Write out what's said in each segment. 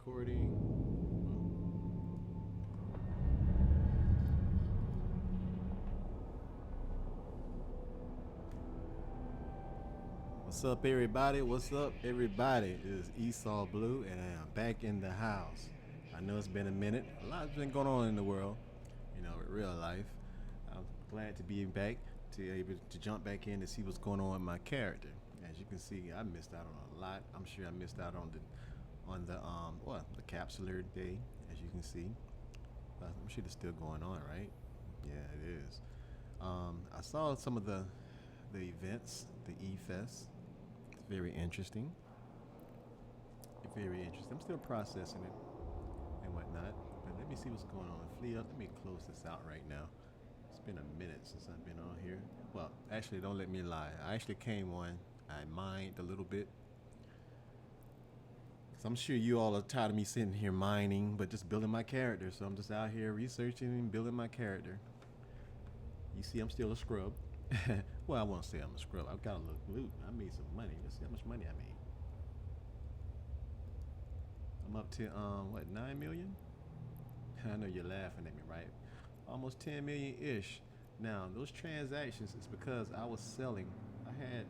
recording. What's up, everybody? What's up, everybody? It is EsauBlue, and I'm back in the house. I know it's been a minute. A lot's been going on in the world, in real life. I'm glad to be back, to able to jump back in to see what's going on with my character. As you can see, I missed out on a lot. I'm sure I missed out on the capsular day, as you can see. I'm sure it's still going on, right? Yeah, it is. I saw some of the events, the E-Fest. It's very interesting. Very interesting. I'm still processing it and whatnot. But let me see what's going on. Flee up. Let me close this out right now. It's been a minute since I've been on here. Well, actually, don't let me lie. I actually came on. I mined a little bit. So I'm sure you all are tired of me sitting here mining, but just building my character. So I'm just out here researching and building my character. You see, I'm still a scrub. Well, I won't say I'm a scrub. I've got a little loot. I made some money. Let's see how much money I made. I'm up to 9 million? I know you're laughing at me, right? Almost 10 million ish. Now, those transactions is because I was selling. I had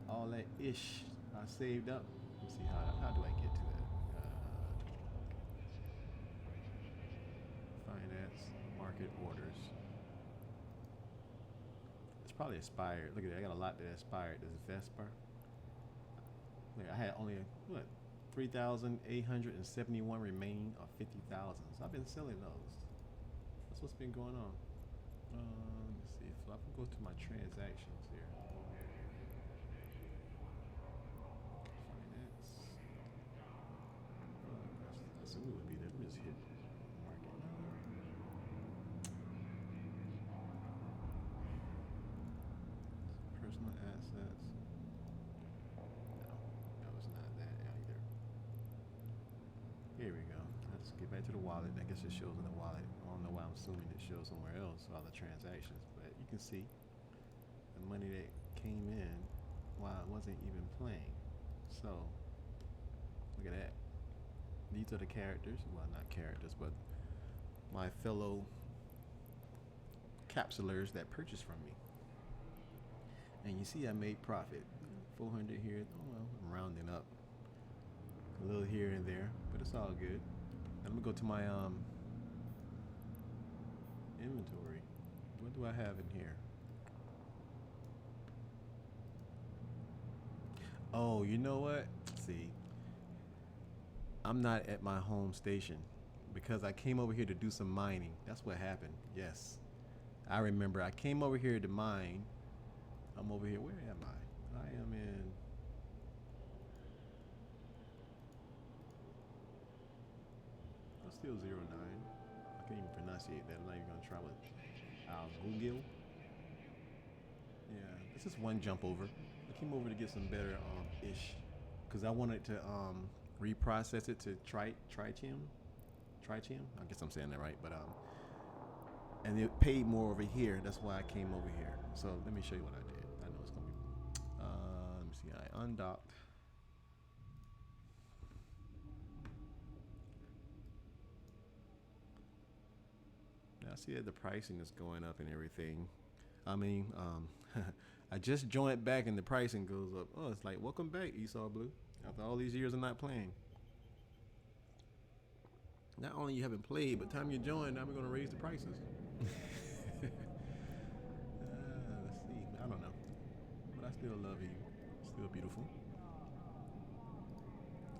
all that ish I saved up. Let's see how do I get to that? Finance, market orders. It's probably expired. Look at that. I got a lot that expired. Does it Vesper? Look, I had only what 3,871 remaining of 50,000. So I've been selling those. That's what's been going on. Let me see. So I can go to my transactions here. Finance. I assume it would be there. Let me just hit market. Personal assets. No, it's not that either. Here we go. Let's get back to the wallet. I guess it shows in the wallet. I don't know why I'm assuming it shows somewhere else for all the transactions, but you can see the money that came in while I wasn't even playing. So look at that. These are the characters. Well, not characters, but my fellow capsulers that purchased from me. And you see I made profit. 400 here. Oh, well, I'm rounding up a little here and there, but it's all good. And I'm gonna go to my inventory. What do I have in here? Oh, you know what? See, I'm not at my home station because I came over here to do some mining. That's what happened. Yes, I remember. I came over here to mine. I'm over here. Where am I? I am in. I'm still 09. I can't even pronunciate that. I'm not even gonna try with Google. Yeah, this is one jump over. I came over to get some better ish, because I wanted to reprocess it to tritium. Tritium. I guess I'm saying that right, but and it paid more over here. That's why I came over here. So let me show you what I did. I know it's gonna be. Let me see. I undocked. Now I see that the pricing is going up and everything. I mean, I just joined back and the pricing goes up. Oh, it's like welcome back, EsauBlue. After all these years of not playing. Not only you haven't played, but time you join, now we're gonna raise the prices. Let's see. I don't know, but I still love you. Still beautiful.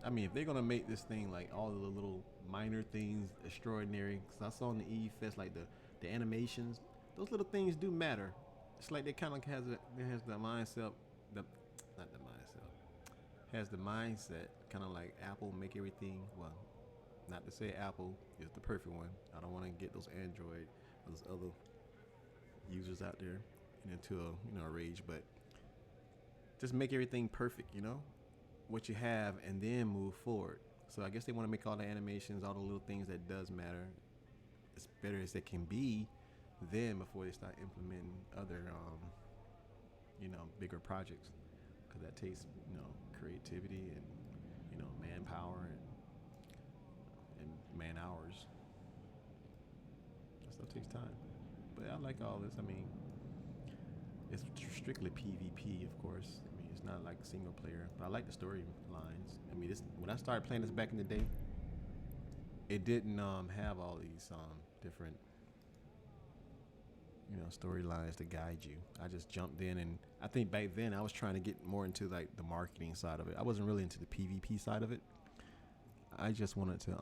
I mean, if they're gonna make this thing like all of the little minor things extraordinary, because I saw in the E Fest like the animations, those little things do matter. It's like they kind of has the mindset, the not the mindset, has the mindset kind of like Apple make everything well. Not to say Apple is the perfect one. I don't want to get those Android, those other users out there into a rage, but just make everything perfect. What you have, and then move forward. So I guess they want to make all the animations, all the little things that does matter, as better as they can be, then before they start implementing other, bigger projects, because that takes, creativity and, manpower and time. But I like all this. I mean, it's strictly PvP, of course. I mean, it's not like single player, but I like the story lines. I mean, this when I started playing this back in the day, it didn't have all these different storylines to guide you. I just jumped in, and I think back then I was trying to get more into like the marketing side of it. I wasn't really into the PvP side of it. I just wanted to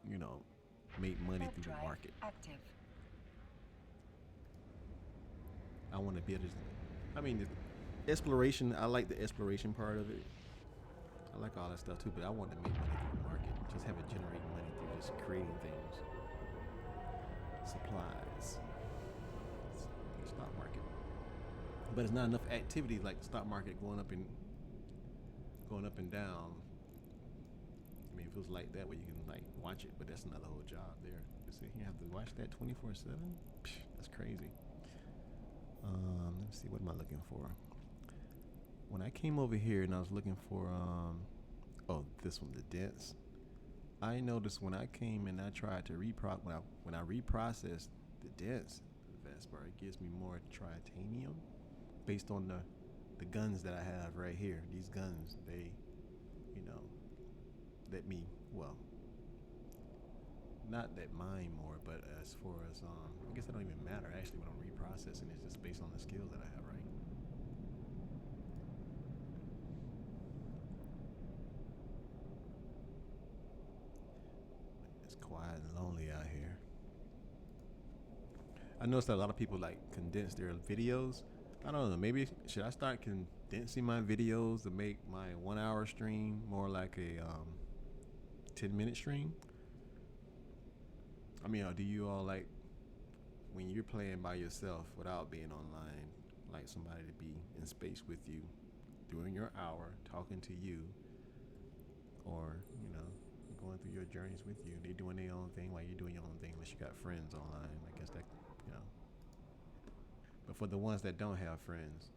you know, make money through the market. Active. I want to be able to. I mean, the exploration. I like the exploration part of it. I like all that stuff too, but I want to make money through the market. Just have it generate money through just creating things, supplies, the stock market. But it's not enough activity like the stock market going up and down. I mean, if it was like that, where you can like watch it, but that's another whole job there. You see, you have to watch that 24/7. That's crazy. Let me see. What am I looking for? When I came over here and I was looking for this one, the dents. I noticed when I came and I tried to when I reprocessed the dents, the Vesper, it gives me more titanium based on the guns that I have right here. These guns, they, let me, well, not that mine more, but as far as I guess it don't even matter actually when I'm reprocessing. It's just based on the skills that I have, right? It's quiet and lonely out here. I noticed that a lot of people like condense their videos. I don't know, maybe should I start condensing my videos to make my 1 hour stream more like a 10-minute stream? I mean, do you all like when you're playing by yourself without being online, like somebody to be in space with you during your hour, talking to you, or going through your journeys with you? They doing their own thing while you're doing your own thing, unless you got friends online. I guess that. But for the ones that don't have friends,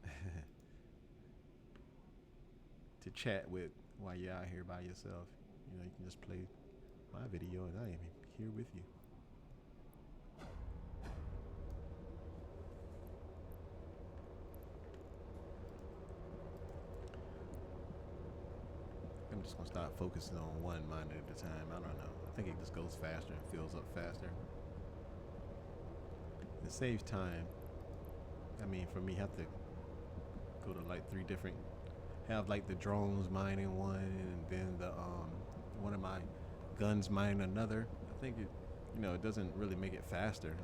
to chat with while you're out here by yourself, you can just play my video and I am here with you. I'm just gonna start focusing on one miner at a time. I don't know. I think it just goes faster and fills up faster. It saves time. I mean, for me, have to go to like 3 different, have like the drones mining one, and then the one of my guns mining another. I think it doesn't really make it faster.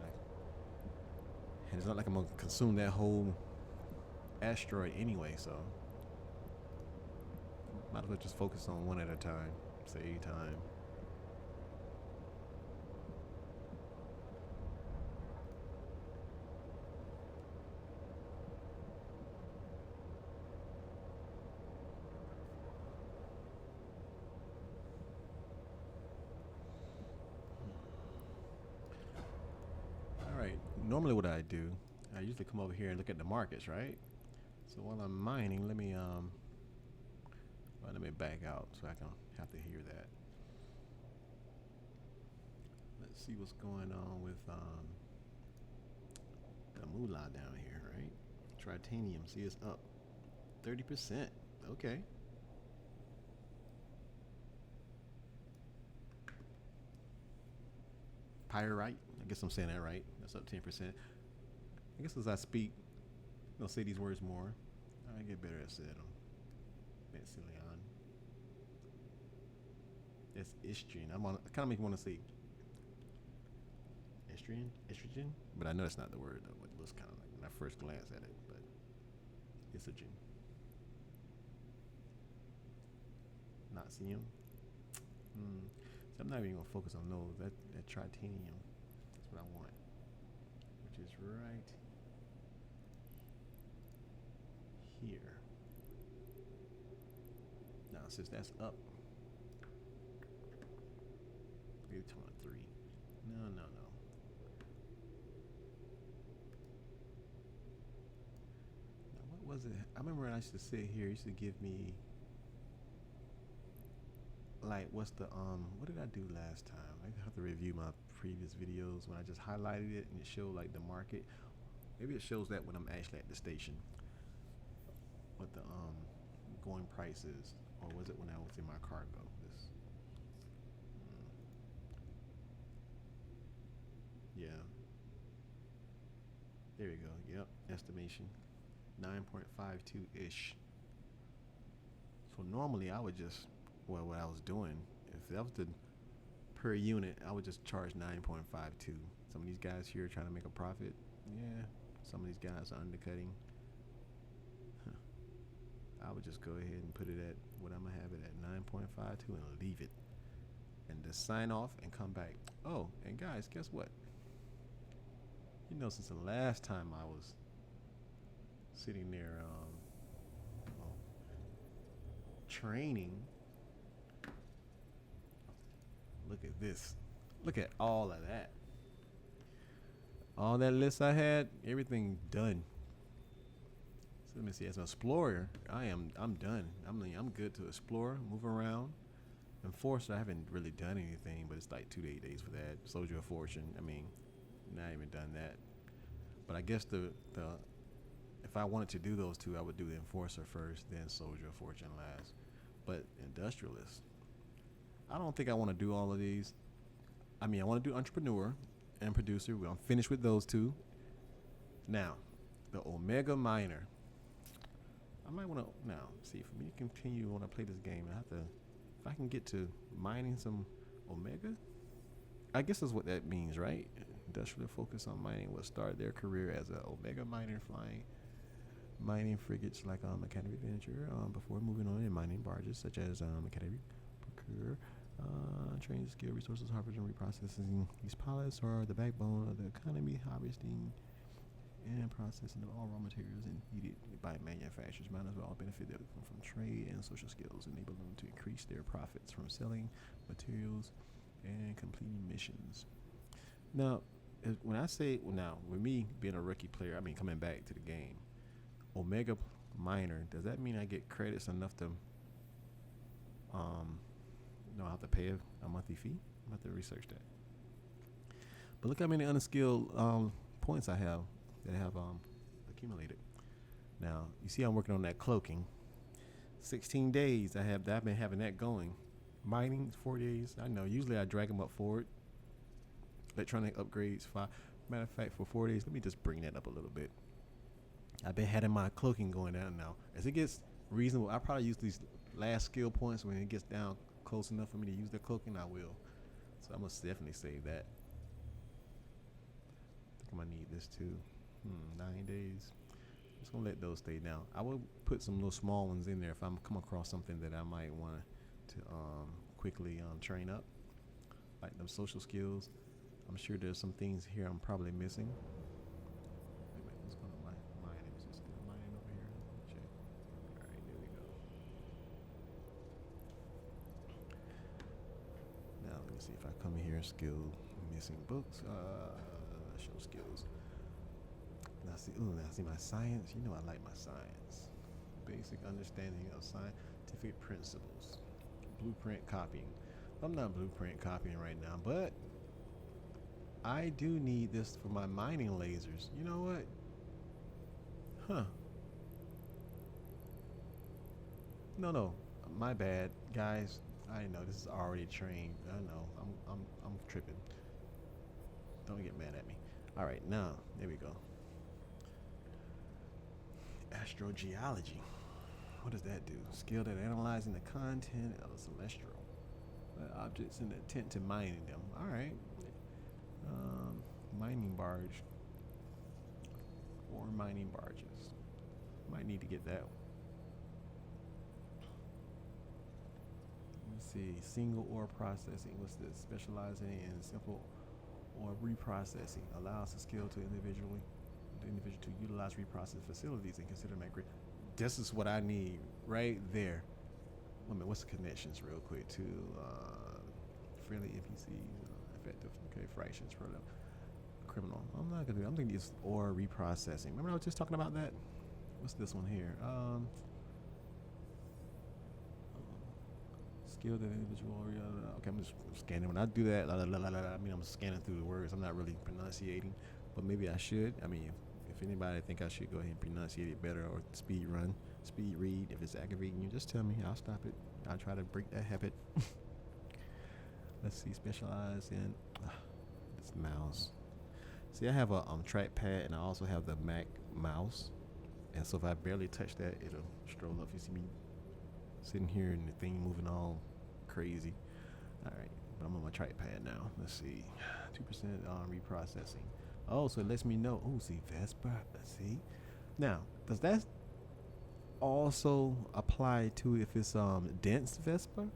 And it's not like I'm gonna consume that whole asteroid anyway, so might as well just focus on one at a time, save time. Normally what I do, I usually come over here and look at the markets, right? So while I'm mining, let me back out so I can have to hear that. Let's see what's going on with the moolah down here, right? Titanium, see it's up 30%. Okay. Pyrite, I guess I'm saying that right. That's up 10%. I guess as I speak, I'll say these words more. I get better at saying them. Metzilion. That's estrogen. I kind of make me want to say estrogen, but I know it's not the word though. It looks kind of like when I first glance at it, but estrogen. Nazium. So I'm not even gonna focus on those. That titanium. That's what I want, which is right here. Now since that's up, 3. No. Now what was it? I remember I used to sit here. It used to give me highlight what's the what did I do last time? I have to review my previous videos when I just highlighted it and it showed like the market. Maybe it shows that when I'm actually at the station. What the going price is, or was it when I was in my cargo? This, yeah. There you go. Yep, estimation 9.52 ish. So normally I would just, well, what I was doing, if that was the per unit, I would just charge 9.52. Some of these guys here are trying to make a profit. Yeah, some of these guys are undercutting. I would just go ahead and put it at what I'm gonna have it at 9.52 and leave it, and just sign off and come back. Oh, and guys, guess what? You know, since the last time I was sitting there training, look at this. Look at all of that. All that list I had, everything done. So let me see. As an explorer, I'm done. I'm good to explore, move around. Enforcer, I haven't really done anything, but it's like 2 to 8 days for that. Soldier of Fortune, I mean, not even done that. But I guess the if I wanted to do those two, I would do the Enforcer first, then Soldier of Fortune last. But Industrialist, I don't think I want to do all of these. I mean, I want to do Entrepreneur and Producer. I'm finished with those two. Now, the Omega Miner. I might want to now see, for me to continue when I play this game, I have to, if I can get to mining some Omega, I guess that's what that means, right? Industrial focus on mining will start their career as an Omega miner, flying mining frigates like Mechanic Adventure before moving on in mining barges such as Mechanic Procure. Training skill resources, harvesting, reprocessing. These pilots are the backbone of the economy, harvesting and processing of all raw materials needed by manufacturers. Miners will all benefit from trade and social skills, enable them to increase their profits from selling materials and completing missions. Now, when I say, well, now, with me being a rookie player, I mean coming back to the game, Omega Miner, does that mean I get credits enough to, I have to pay a monthly fee? I'm about to research that. But look how many unskilled points I have that have accumulated. Now, you see I'm working on that cloaking. 16 days I've been having that going. Mining, 4 days. I know, usually I drag them up forward. Electronic upgrades, 5. Matter of fact, for 4 days, let me just bring that up a little bit. I've been having my cloaking going down now. As it gets reasonable, I probably use these last skill points when it gets down close enough for me to use the cloaking, I will. So I must definitely save that. I think I'm gonna need this too. 9 days. Just gonna let those stay down. I will put some little small ones in there if I come across something that I might want to quickly train up, like them social skills. I'm sure there's some things here I'm probably missing. Wait a minute, what's going on? Mining. Is it still mining over here? Check. All right, there we go. Now let me see if I come here, skill missing books. Show skills. Now see my science. You know I like my science. Basic understanding of scientific principles. Blueprint copying. I'm not blueprint copying right now, but I do need this for my mining lasers. You know what? Huh. No. My bad, guys. I know this is already trained. I know. I'm tripping. Don't get mad at me. All right, now there we go. Astrogeology. What does that do? Skilled at analyzing the content of celestial objects in the intent to mining them. All right. Mining barge or mining barges. Might need to get that one. Let's see. Single ore processing. What's this? Specializing in simple ore reprocessing allows the skill to individual to utilize reprocess facilities and consider migrate. This is what I need right there. Wait a minute, what's the connections real quick to friendly NPCs, effective, okay, fractions per level. Criminal. I'm not gonna do. I'm thinking it's ore reprocessing. Remember I was just talking about that. What's this one here? skill that individual. Okay, I'm just scanning. When I do that, I mean, I'm scanning through the words. I'm not really pronunciating, but maybe I should. I mean, if anybody think I should go ahead and pronunciate it better or speed run, speed read, if it's aggravating you, just tell me. I'll stop it. I'll try to break that habit. Let's see, specialize in this mouse. See, I have a trackpad and I also have the Mac mouse. And so if I barely touch that, it'll stroll up. You see me sitting here and the thing moving all crazy. All right, but I'm on my trackpad now. Let's see, 2% on reprocessing. Oh, so it lets me know. Oh, see, Vesper. Let's see. Now, does that also apply to if it's dense Vesper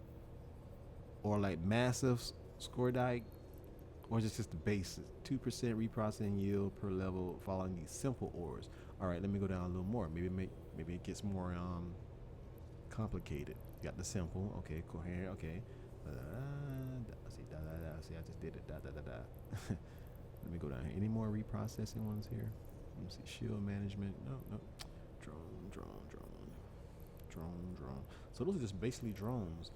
or like massive score die, or is it just the base? 2% reprocessing yield per level following these simple ores. All right, let me go down a little more. Maybe it gets more complicated. You got the simple, okay, coherent, okay. See, I just did it. Let me go down here. Any more reprocessing ones here? Let me see. Shield management. No. Drone. So those are just basically drones.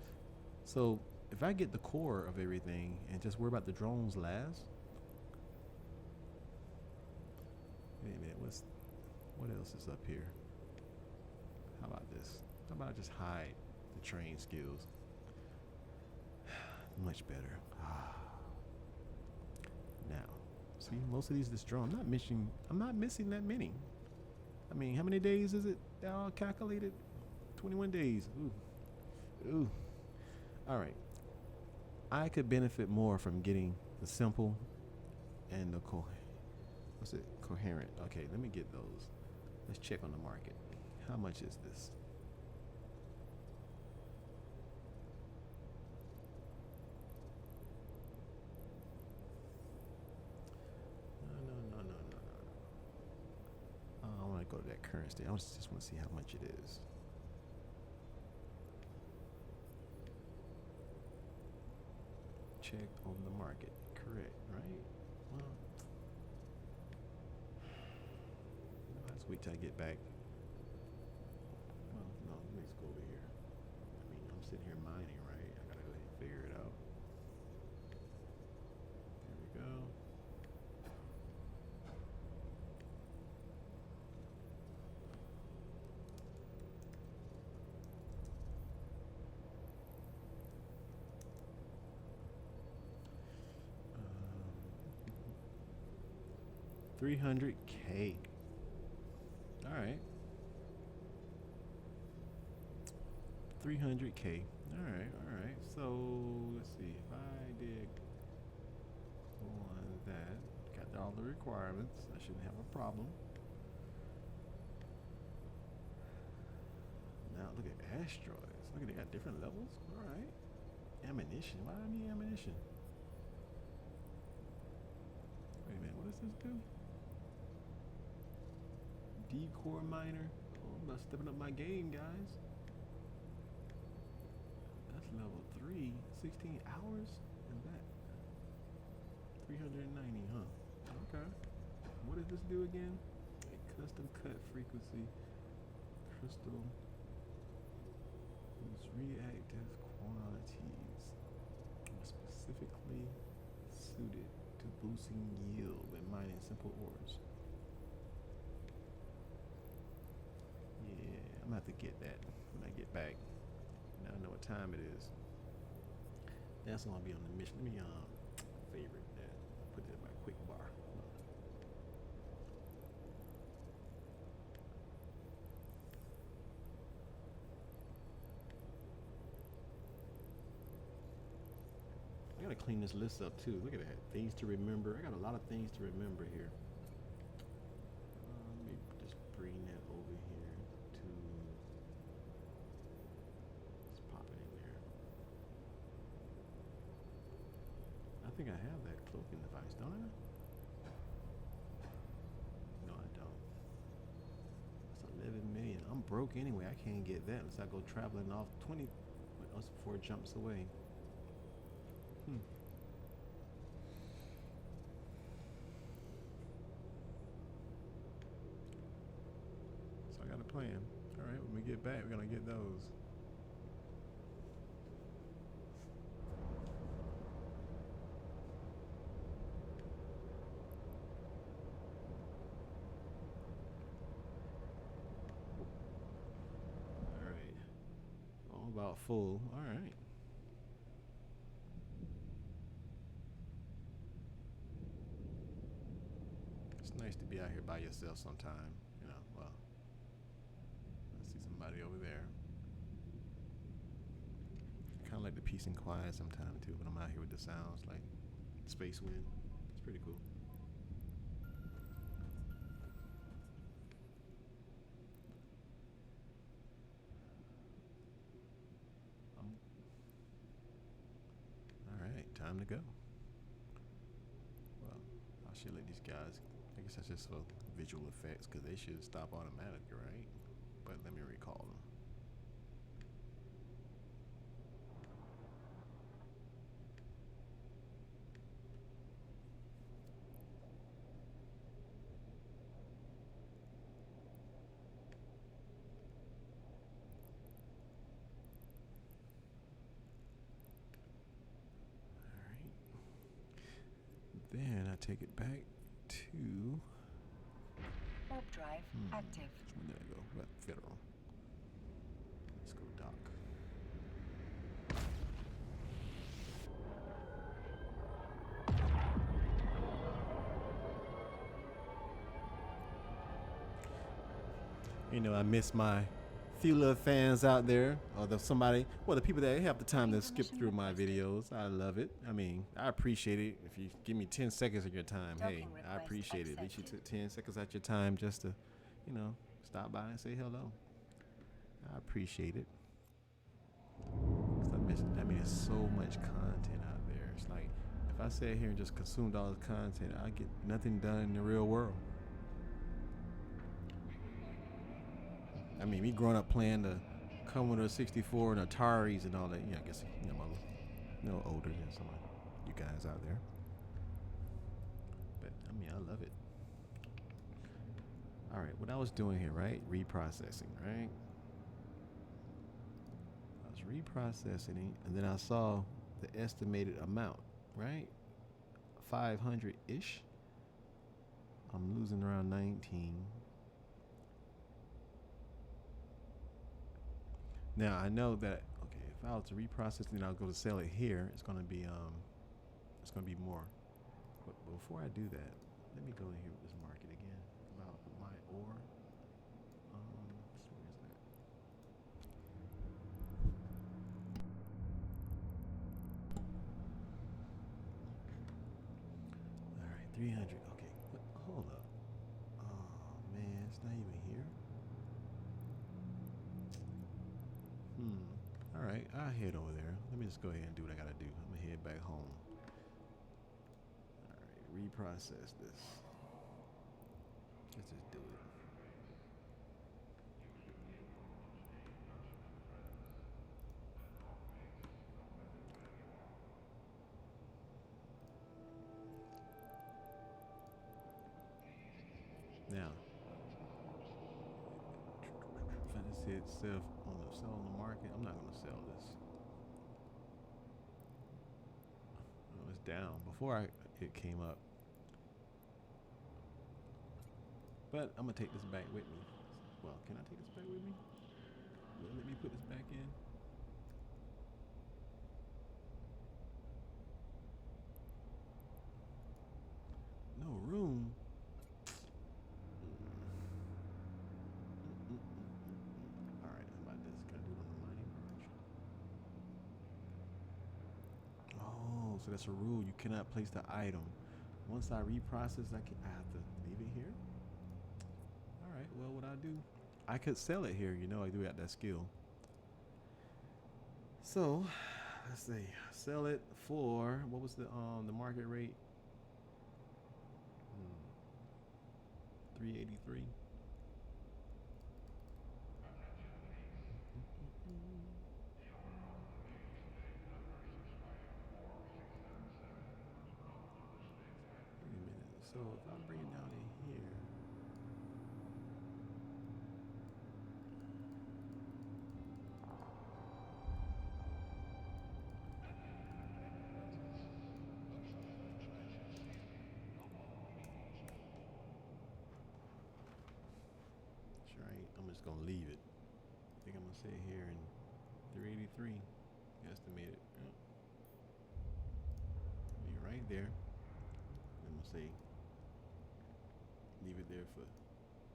So if I get the core of everything and just worry about the drones last. Wait a minute. What else is up here? How about this? How about I just hide the train skills? Much better. Now, see, most of these this drone. I'm not missing that many. I mean, how many days is it? They're all calculated. 21 days. Ooh. All right. I could benefit more from getting the simple and the coherent. Okay, let me get those. Let's check on the market. How much is this? No. I want to go to that current state. I just want to see how much it is. Check on the market. Correct, right? Well, let's wait till I get back. Well, no, let me just go over here. I mean, I'm sitting here mining, right? I gotta go ahead and figure it out. There we go. $300K. All right. 300K. All right. So let's see. If I did on that, got all the requirements, I shouldn't have a problem. Now look at asteroids. Look at they got different levels. All right. Ammunition. Why do I need ammunition? Wait a minute. What does this do? D-core miner. Oh, I'm about stepping up my game, guys. That's level 3. 16 hours and that. 390, huh? Okay. What does this do again? A custom cut frequency. Crystal. Use reactive quantities. Specifically suited to boosting yield when mining simple ores. I'm gonna have to get that when I get back. Now I know what time it is. That's gonna be on the mission. Let me favorite that. Put that in my quick bar. I gotta clean this list up too. Look at that. Things to remember. I got a lot of things to remember here. Let me just bring that over here to. Let's pop it in there. I think I have that cloaking device, don't I? No, I don't. That's 11 million. I'm broke anyway. I can't get that unless I go traveling off 20 us 4 jumps away. So I got a plan. All right, when we get back, we're gonna get those. about full. All right. It's nice to be out here by yourself sometime. You know, well, I see somebody over there. Kind of like the peace and quiet sometime too, but I'm out here with the sounds like space wind. It's pretty cool. All right, time to go. Well, I should let these guys. I guess that's just for visual effects because they should stop automatically, right? But let me recall them. Then I take it back to warp drive active. There I go. What federal? Let's go dock. You know, I miss my few little fans out there, or the people that have the time to skip through my videos. I love it. I mean, I appreciate it. If you give me 10 seconds of your time, hey, I appreciate it. At least you took 10 seconds out your time just to, you know, stop by and say hello. I appreciate it. 'Cause I mean, there's so much content out there. It's like, if I sat here and just consumed all this content, I get nothing done in the real world. I mean, me growing up playing the Commodore 64 and Ataris and all that. Yeah, I guess I'm a little older than some of you guys out there. But I mean, I love it. All right, what I was doing here, right? Reprocessing, right? I was reprocessing, and then I saw the estimated amount, right? 500-ish. I'm losing around 19. Now I know that if I was to reprocess and I'll go to sell it here, it's gonna be more. But before I do that, let me go in here with this market again about my ore. Where is that? All right, 300. Okay, but hold up. Oh man, it's not even here. All right, I'll head over there. Let me just go ahead and do what I gotta do. I'm gonna head back home. All right, reprocess this. Let's just do it. Now, if I just hit sell on the market, I'm not gonna sell this. Oh, it's down. Before it came up. But I'm gonna take this back with me. Well, can I take this back with me? Will it let me put this back in? No room. All right, how about this? Can I do it on the mining merge? Oh, so that's a rule. You cannot place the item. Once I reprocess, I have to leave it here. All right. Well, what I do, I could sell it here. You know, I do have that skill. So, let's see. Sell it for what was the market rate? 383. Wait a minute. So if I bring it down to here. That's right. I'm just gonna leave it. I think I'm gonna sit here and 383 estimated. Yep. Be right there. I'm gonna say leave it there for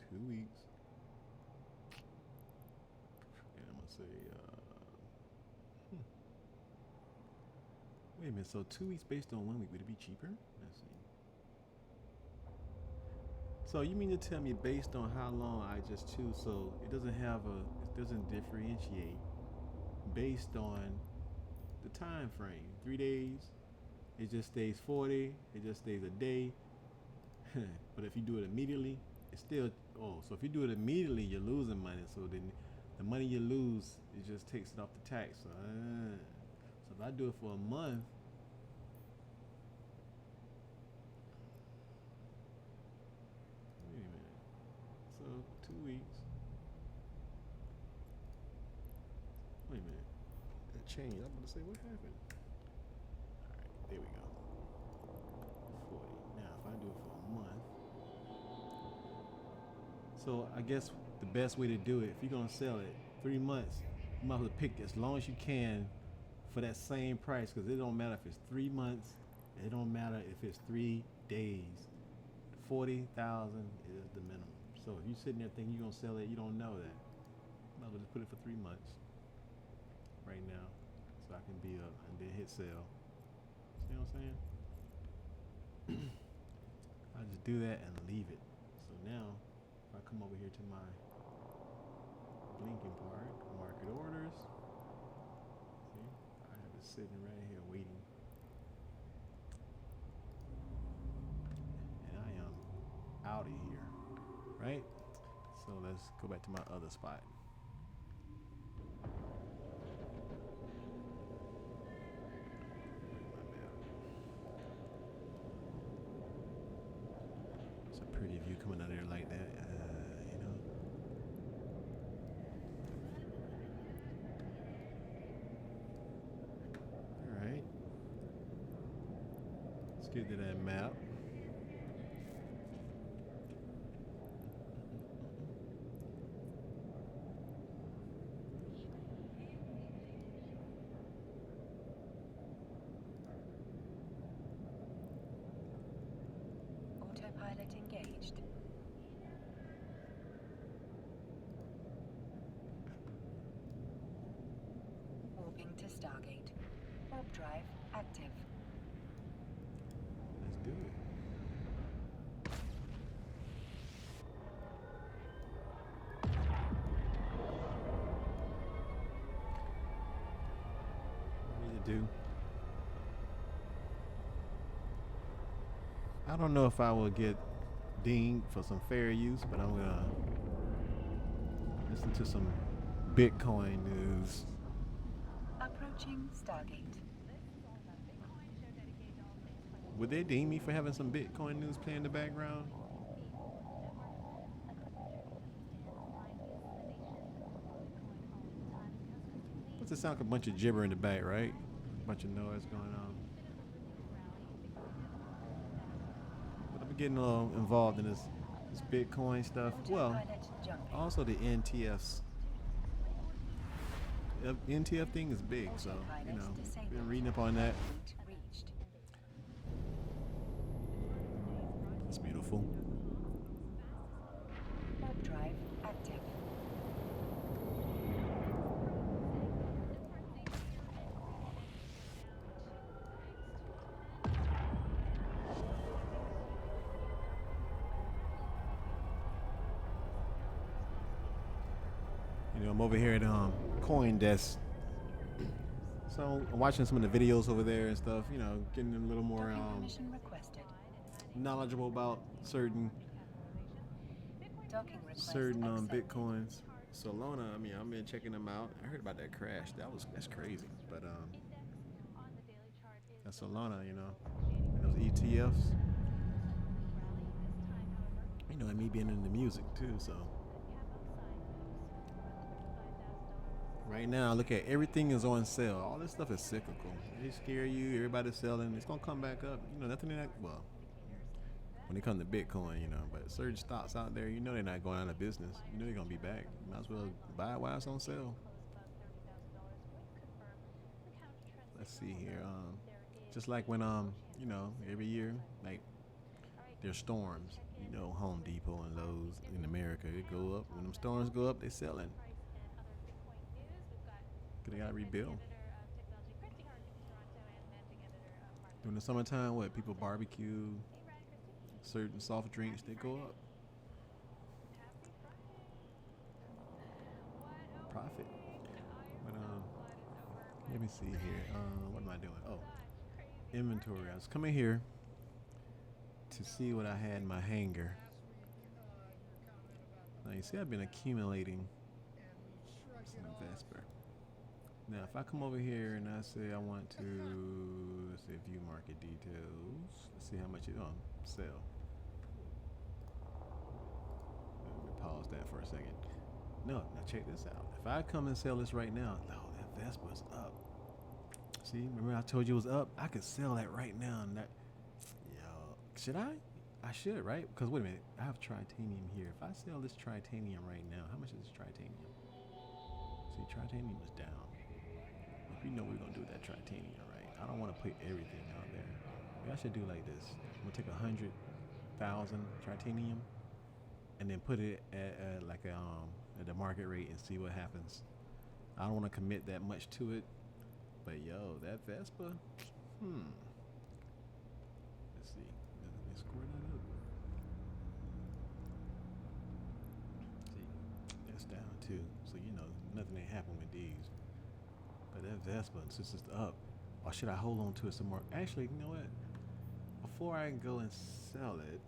2 weeks. And I'm gonna say wait a minute, so 2 weeks based on 1 week, would it be cheaper? Let's see. So you mean to tell me based on how long I just choose, so it doesn't differentiate based on the time frame. 3 days, it just stays 40, it just stays a day. But if you do it immediately, it's still, so if you do it immediately, you're losing money. So then the money you lose, it just takes it off the tax. So if I do it for a month, wait a minute. So 2 weeks. Wait a minute. That changed. I'm gonna say what happened. Alright, there we go. 40. Now if I do it for a month. So I guess the best way to do it, if you're gonna sell it 3 months, you might as well pick as long as you can for that same price, because it don't matter if it's 3 months, it don't matter if it's 3 days. 40,000 is the minimum. So if you're sitting there thinking you're gonna sell it, you don't know that. You might as well just put it for 3 months right now, so I can be up and then hit sell. See what I'm saying? I just do that and leave it. So now, if I come over here to my blinking part, market orders. See, I have it sitting right here waiting, and I am out of here, right? So let's go back to my other spot. It's a pretty view coming out of there like that, you know. All right. Let's get to that map. Autopilot engaged. Warping to Stargate. Warp drive active. Let's do it. What I need to do. I don't know if I will get dinged for some fair use, but I'm gonna listen to some Bitcoin news. Approaching Stargate. Would they ding me for having some Bitcoin news play in the background? What's it sound like? A bunch of gibber in the back, right? A bunch of noise going on. But I've been getting involved in this Bitcoin stuff. Well, Autopilot jumping. also the NTFs. The NTF thing is big, so you know, been reading up on that. Route reached. It's beautiful. Warp drive active. You know, I'm over here at CoinDesk. So I'm watching some of the videos over there and stuff, you know, getting a little more Docking permission requested. knowledgeable about certain Docking request accepted. Bitcoins. Solana, I mean, I've been checking them out. I heard about that crash. That's crazy. But that's Solana, you know, those ETFs. You know, and me being into music too, so. Right now, look at everything is on sale. All this stuff is cyclical. They scare you. Everybody's selling. It's gonna come back up. You know, nothing in that. Well, when it comes to Bitcoin, you know, but certain stocks out there, you know, they're not going out of business. You know, they're gonna be back. You might as well buy it while it's on sale. let's see here. Just like when you know, every year, like there's storms. You know, Home Depot and Lowe's in America, they go up. When them storms go up, they selling. Cause they gotta rebuild. During the summertime, what people barbecue, certain soft drinks, they go up. Profit. But let me see here. What am I doing? Oh, inventory. I was coming here to see what I had in my hanger. Now you see, I've been accumulating some Vesper. Now, if I come over here and I say I want to, let's say view market details, let's see how much it on sell. Let me pause that for a second. No, now check this out. If I come and sell this right now, oh, that Vespa's up. See, remember I told you it was up? I could sell that right now. And that, yo, should I? I should, right? Because wait a minute, I have tritanium here. If I sell this tritanium right now, how much is this tritanium? See, tritanium is down. If you know we're gonna do that tritanium, right? I don't want to put everything out there. Maybe I should do like this. I'm gonna take 100,000 tritanium and then put it at like at the market rate and see what happens. I don't want to commit that much to it, but yo, that Vespa, let's see. Let me square that up. See, that's down too. So you know, nothing ain't happened with these. But that Vespa, since it's up, or should I hold on to it some more? Actually, you know what? Before I go and sell it,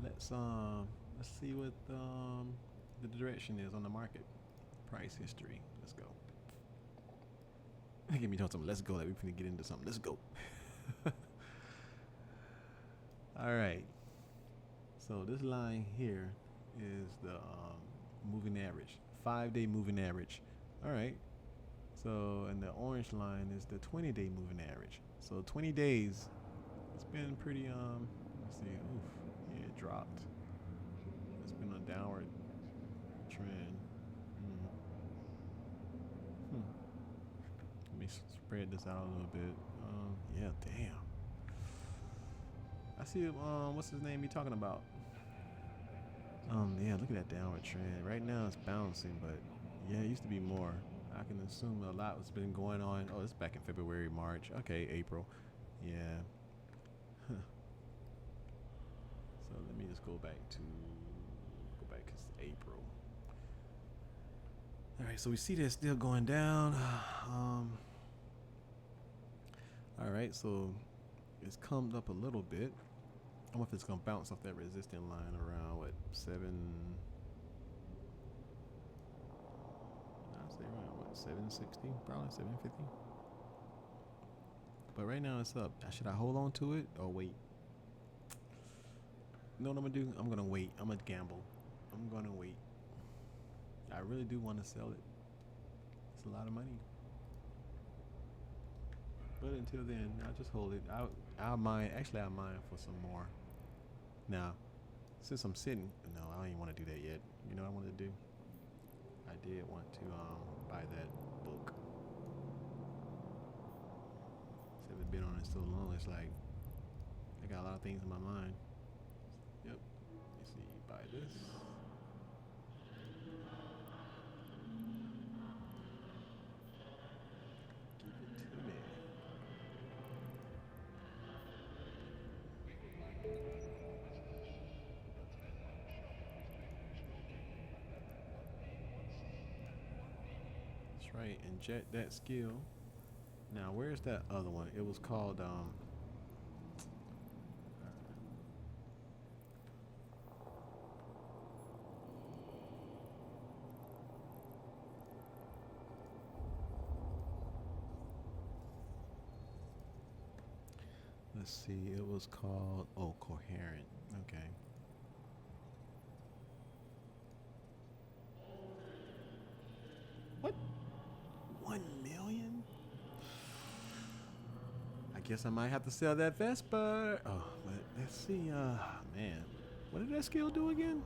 let's see what the direction is on the market. Price history. Let's go. Give me something. Let's go. Like we finna get into something. Let's go. All right. So this line here is the moving average, 5-day moving average. All right. So and the orange line is the 20-day moving average. So 20 days. It's been pretty let's see. Oof. Yeah, it dropped. It's been a downward trend. Let me spread this out a little bit. Yeah, damn. I see. What's his name? You talking about? Yeah. Look at that downward trend. Right now it's bouncing, but yeah, it used to be more. I can assume a lot has been going on. Oh, it's back in February, March. Okay, April. Yeah. So let me just go back to April. All right, so we see that still going down. All right, so it's come up a little bit. I don't know if it's gonna bounce off that resistance line around what 7. I'd say around what 760, probably 750. But right now it's up. Should I hold on to it or wait? You know what I'm gonna do? I'm gonna wait. I'm gonna gamble. I'm gonna wait. I really do want to sell it. It's a lot of money. But until then, I'll just hold it. I'll mine. Actually, I'll mine for some more. Now, since I'm sitting, no, I don't even want to do that yet. You know what I wanted to do? I did want to buy that book. So I've been on it so long. It's like I got a lot of things in my mind. Yep. Let's see. Buy this. Right, inject that skill. Now, where's that other one? It was called let's see, it was called coherent. Okay. What? 1 million? I guess I might have to sell that Vespa. Oh, but let's see. Man, what did that skill do again?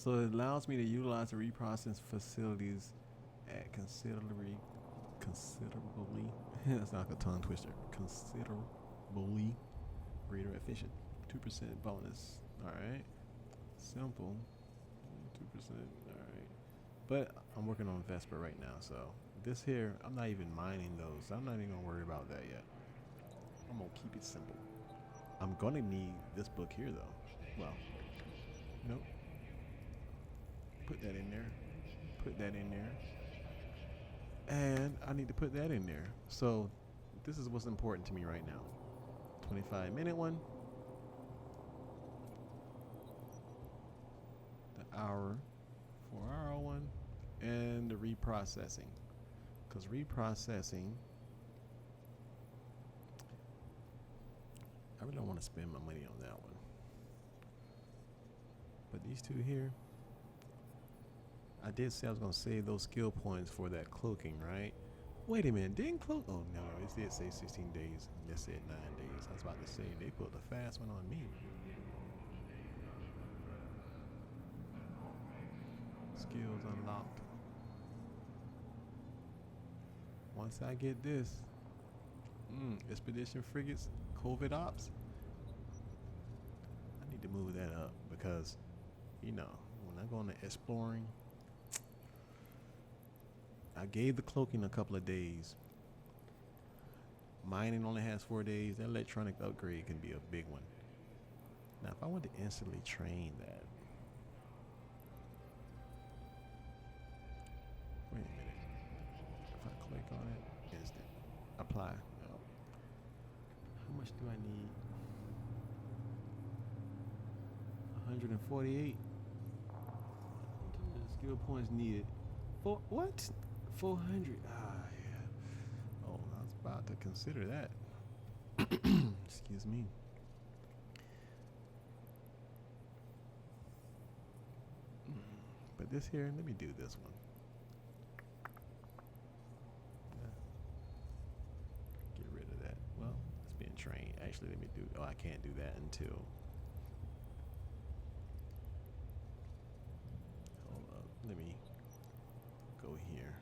So it allows me to utilize the reprocessing facilities at considerably, that's like a tongue twister, considerably greater efficient. 2% bonus. All right. Simple. 2%. All right. But I'm working on Vesper right now, so this here, I'm not even mining those. I'm not even gonna worry about that yet. I'm gonna keep it simple. I'm gonna need this book here though. Well, nope. Put that in there. Put that in there. And I need to put that in there. So this is what's important to me right now. 25-minute one. The hour, 4-hour one. And the reprocessing. Because reprocessing, I really don't want to spend my money on that one. But these two here, I did say I was going to save those skill points for that cloaking, right? Wait a minute, didn't cloak? Oh no, it did say 16 days. It said 9 days. I was about to say they put the fast one on me. Skills unlocked. Once I get this, expedition frigates, COVID ops, I need to move that up because, you know, when I go on the exploring, I gave the cloaking a couple of days. Mining only has 4 days. That electronic upgrade can be a big one. Now, if I want to instantly train that, wait a minute. If I click on it, instant apply. No. How much do I need? 148 skill points needed. For what? 400. Ah, yeah. Oh, I was about to consider that. Excuse me. But this here, let me do this one. Get rid of that. Well, it's being trained. Actually, let me do. Oh, I can't do that until. Hold up. Let me go here.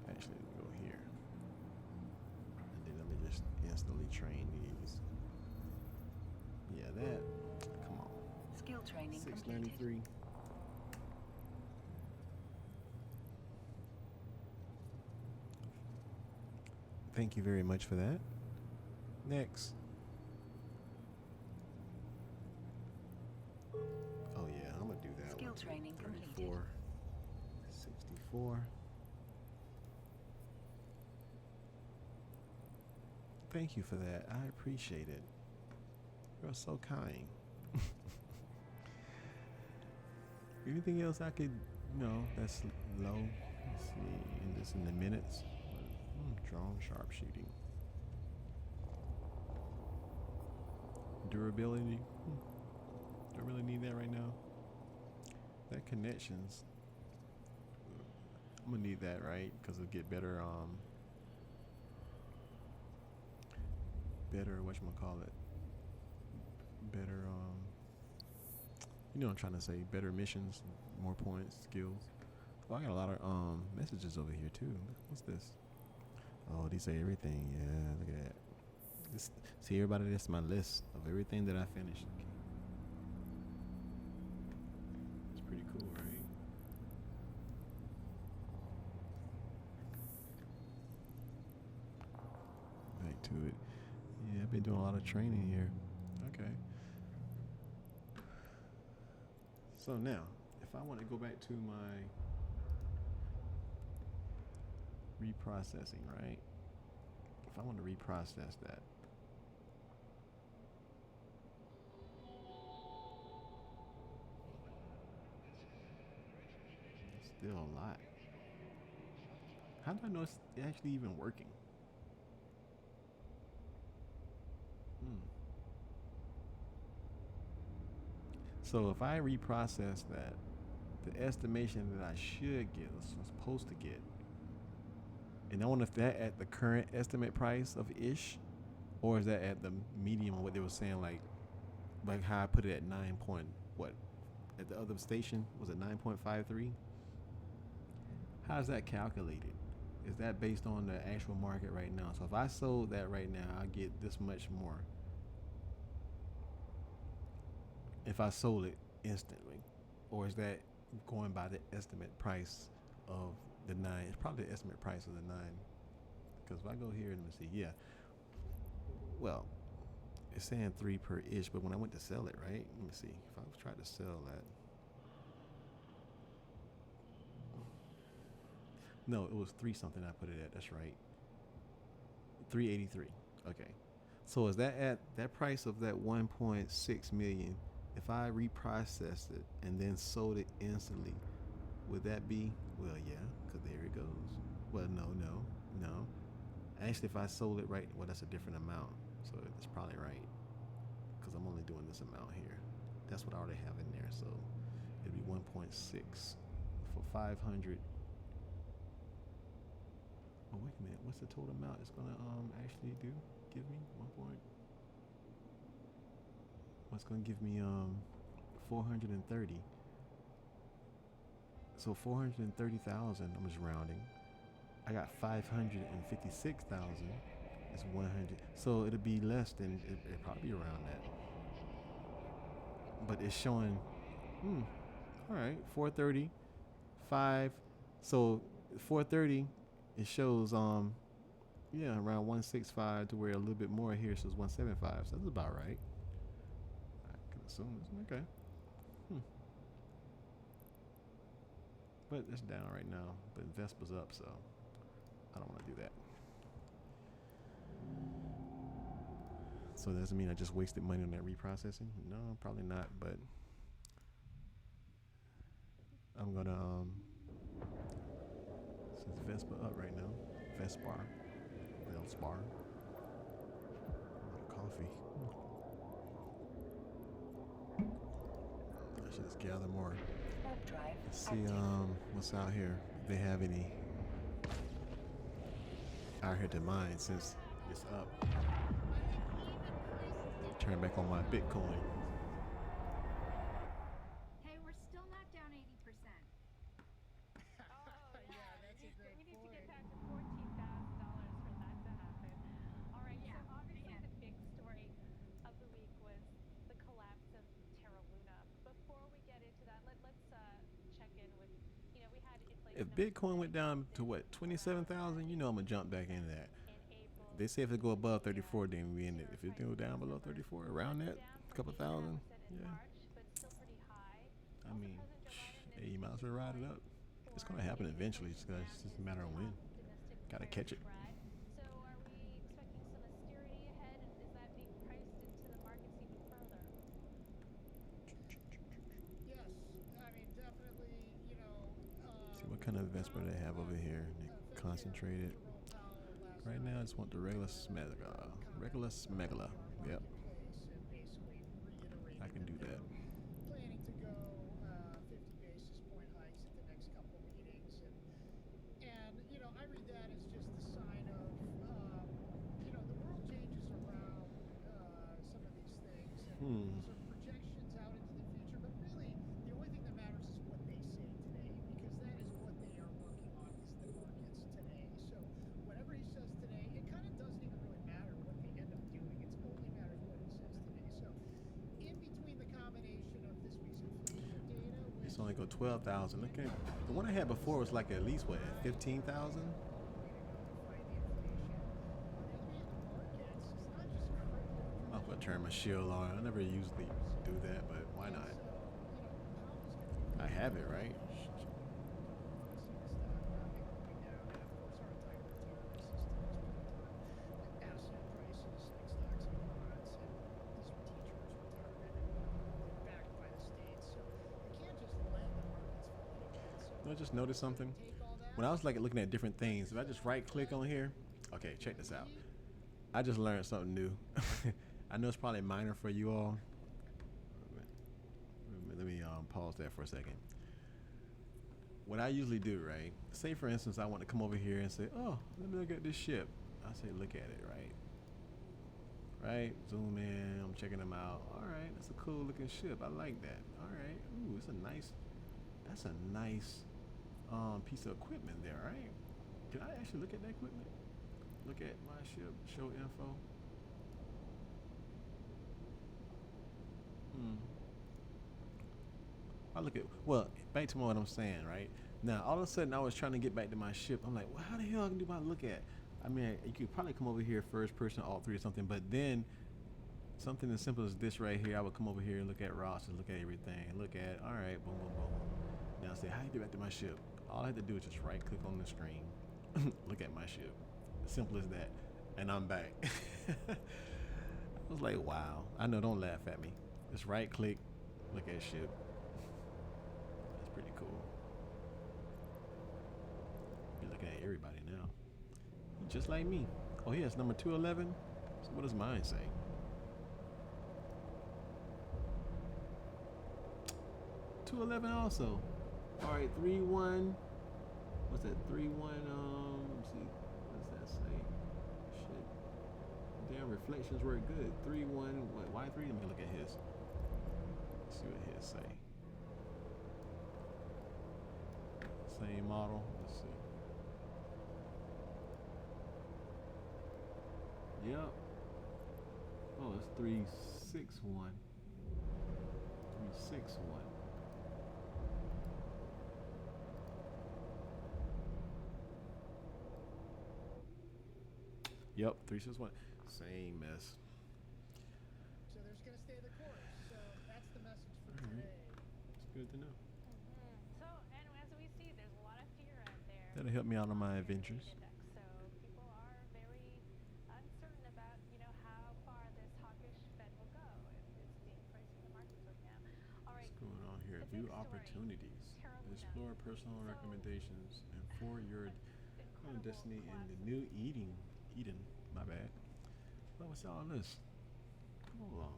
Actually, let me go here. And then let me just instantly train these. Yeah, that. Come on. Skill training 693. Thank you very much for that. Next. Oh yeah, I'm gonna do that. Skill one too. training 34, 64. Thank you for that. I appreciate it. You're so kind. Anything else I could, that's low? Let's see. And this in the minutes. Drone sharpshooting. Durability. Do I really need that right now? That connections. I'm gonna need that, right? Because it'll get better. Better whatchamacallit. Better. You know what I'm trying to say. Better missions, more points, skills. Oh, I got a lot of messages over here too. What's this? Oh, these say everything. Yeah, look at that. See everybody, that's my list of everything that I finished. It's pretty cool, right? Back to it. Yeah, I've been doing a lot of training here. Okay. So now, if I want to go back to my reprocessing, right? If I want to reprocess that, it's still a lot. How do I know it's actually even working? So if I reprocess that, the estimation that I should get, was supposed to get, and I wonder if that at the current estimate price of ish, or is that at the medium of what they were saying, like like how I put it at 9 point what at the other station was it 9.53? How's that calculated? Is that based on the actual market right now? So if I sold that right now, I get this much more. If I sold it instantly, or is that going by the estimate price of the nine? It's probably the estimate price of the nine. Because if I go here and let me see, yeah, well, it's saying 3 per ish, but when I went to sell it, right? Let me see. If I was trying to sell that, no, it was 3 something. I put it at. That's right, 383. Okay, so is that at that price of that 1.6 million? If I reprocessed it and then sold it instantly, would that be? Well, yeah, because there it goes. Well, no. Actually, if I sold it right, well, that's a different amount. So it's probably right because I'm only doing this amount here. That's what I already have in there. So it'd be 1.6 for 500. Oh, wait a minute. What's the total amount it's gonna actually do? Give me 1 point. What's gonna give me 430? So 430,000. I'm just rounding. I got 556,000. It's 100. So it'll be less than it probably be around that. But it's showing. All right, 430, 5. So 430, it shows yeah, around 165 to where a little bit more here says 175. So that's about right. I can assume it's okay. But it's down right now. But Vespa's up, so I don't want to do that. So does it mean I just wasted money on that reprocessing? No, probably not. But I'm gonna since Vespa up right now, Vespar, Velspar, a lot of coffee. I should just gather more. Let's see what's out here. If they have any out here to mine since it's up. Turn back on my Bitcoin. Hey, we're still not down 80%. Oh, yeah, that's a great point. We need to get back to $14,000 for that to happen. All right, Yeah, so obviously yeah. the big story of the week was the collapse of Terra Luna. Before we get into that, let's check in with, we had inflation. If Bitcoin went down to what 27,000, you know I'm gonna jump back into that. In April. They say if it go above 34, then we in it. If it go down below 34, around that, couple thousand, In yeah. March, but still pretty high. I Also, mean, President Joe Biden hey, you might as well ride it up. It's gonna happen eventually. It's just a matter of when. Gotta catch it. So are we expecting some austerity ahead, and is that being priced into the markets even further? Yes, I mean, definitely, See what kind of investment they have over here. They concentrated. Right now, I just want the regular smegla. Regular smegla. Yep, I can do that. planning to go 50 basis point hikes at the next couple of meetings, and I read that as just a sign of the world changes around some of these things, and these are projections out into the future. But really, the only thing that matters is what they say today, because that is what they are working on, is the markets today. So whatever he says today, it kind of doesn't even really matter what they end up doing. It only matters what he says today. So in between the combination of this week's inflation data, which It's only go 12,000. Okay, the one I had before was like at least what 15,000. I'm gonna turn my shield on. I never usually do that, but why not? I have it, right? I just noticed something. When I was like looking at different things, if I just right click on here, okay, check this out. I just learned something new. I know it's probably minor for you all. Let me pause that for a second. What I usually do, right? Say for instance, I want to come over here and say, "Oh, let me look at this ship." I say, "Look at it," right? Right? Zoom in. I'm checking them out. All right, that's a cool looking ship. I like that. All right. Ooh, it's a nice. That's a nice piece of equipment there, right? Can I actually look at that equipment? Look at my ship. Show info. Hmm. I look at well, back to what I'm saying, right? Now all of a sudden I was trying to get back to my ship. I'm like, well, how the hell do I look at? I mean, you could probably come over here first person, alt three or something, but then something as simple as this right here, I would come over here and look at rosters, look at everything, look at all right, boom, boom, boom. Now say, how do you get back to my ship? All I had to do is just right click on the screen, look at my ship. Simple as that, and I'm back. I was like, wow. I know, don't laugh at me. Just right click, look at ship. That's pretty cool. You're looking at everybody now. Just like me. Oh, yes, number 211. So what does mine say? 211 also. All right, 3-1. What's that? 3-1. Let's see. What does that say? Shit. Damn, reflections work good. 3-1. What? Why 3? Let me look at his. Let's see what his say. Same model. Let's see. Yep. Oh, it's 361. 361. Yep, 361. Same mess. So they're just going to stay the course. So that's the message for All right. today. It's good to know. So, and as we see, there's a lot of fear out there. That'll help me out on my adventures. Index. So people are very uncertain about, how far this hawkish Fed will go. It's being priced in the markets right now. All right. What's going on here? The View big story, opportunities. Terra Luna. Explore personal So, recommendations and for your incredible destiny in collapse the of new Eden. My bad. Well, what's all this? Come along.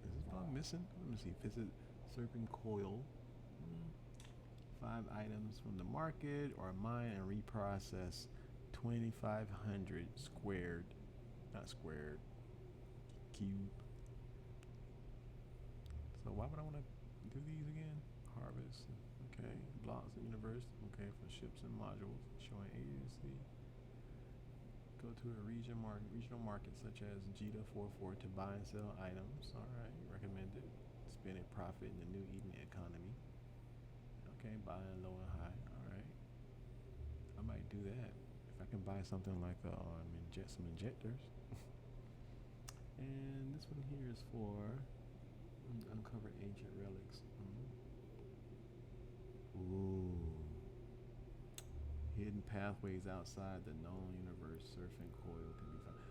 Is this one missing? Let me see. Visit Serpent Coil. 5 items from the market or mine and reprocess 2,500 squared. Not squared. Cube. So why would I want to do these again? Harvest. Okay. Blocks of universe. Okay, for ships and modules. Showing agency. Go to a regional market such as Jita 44 to buy and sell items. All right, recommended. Spend a profit in the new Eden economy. Okay, buy and low and high. All right, I might do that if I can buy something like some injectors. And this one here is for uncover ancient relics. Ooh. Hidden pathways outside the known universe. Surfing coil can be found.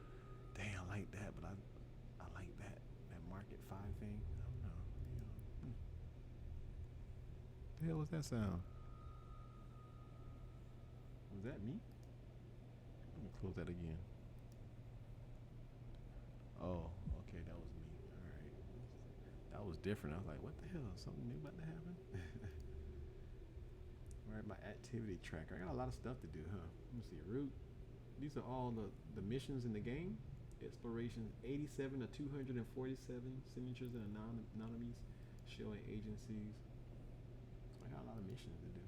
Dang, I like that, but I like that market 5 thing. I don't know. The hell was that sound? Was that me? Let me close that again. Oh, okay, that was me. All right, that was different. I was like, what the hell? Something new about to happen? All right, my activity tracker. I got a lot of stuff to do, huh? Let me see. Route. These are all the missions in the game. Exploration 87 of 247 signatures and anonymies showing agencies. I got a lot of missions to do.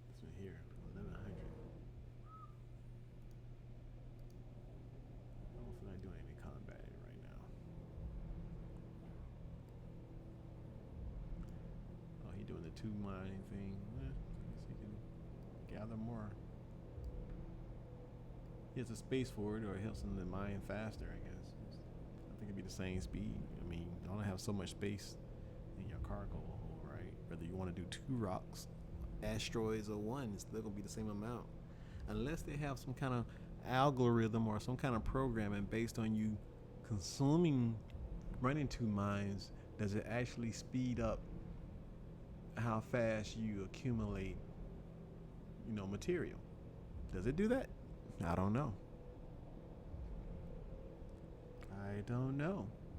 This one here, 1100. I don't feel like doing any combat right now. Oh, he doing the 2 mining thing. I guess he can gather more. He has a space for it, or it helps him to mine faster, I guess. I think it'd be the same speed. I mean, you only have so much space in your cargo hold, right? Whether you want to do 2 rocks, asteroids, or 1, it's still gonna be the same amount. Unless they have some kind of algorithm or some kind of programming based on you consuming, running 2 mines, does it actually speed up how fast you accumulate, material? Does it do that? I don't know.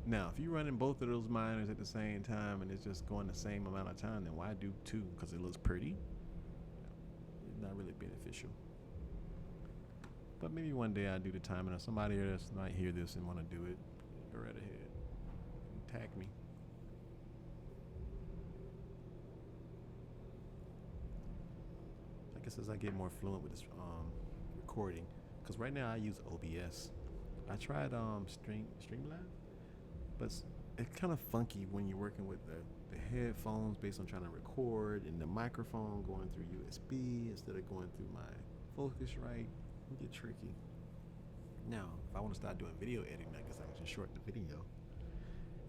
Now, if you're running both of those miners at the same time and it's just going the same amount of time, then why do 2? Because it looks pretty? It's not really beneficial. But maybe one day I do the timing, or somebody that's might hear this and want to do it. Go right ahead. Tag me. I guess as I get more fluent with this recording, because right now I use OBS. I tried Streamlab, but it's kind of funky when you're working with the headphones based on trying to record, and the microphone going through USB instead of going through my Focusrite. It get tricky. Now, if I want to start doing video editing, I guess I can just shorten the video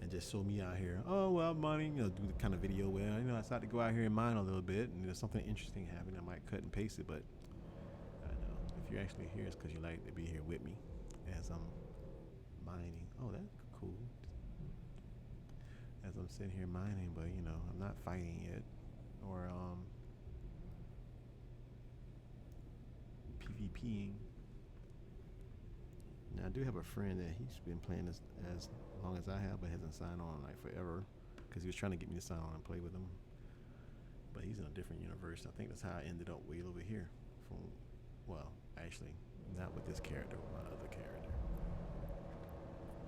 and just show me out here. Oh well, I'm mining. Do the kind of video where I start to go out here and mine a little bit, and there's something interesting happening. I might cut and paste it, but I know if you're actually here, it's because you like to be here with me as I'm mining. Oh, that's cool. As I'm sitting here mining, but I'm not fighting yet, or PvPing. Now I do have a friend that he's been playing this as long as I have, but hasn't signed on like forever, because he was trying to get me to sign on and play with him. But he's in a different universe. I think that's how I ended up way over here. Actually, not with this character, with my other character.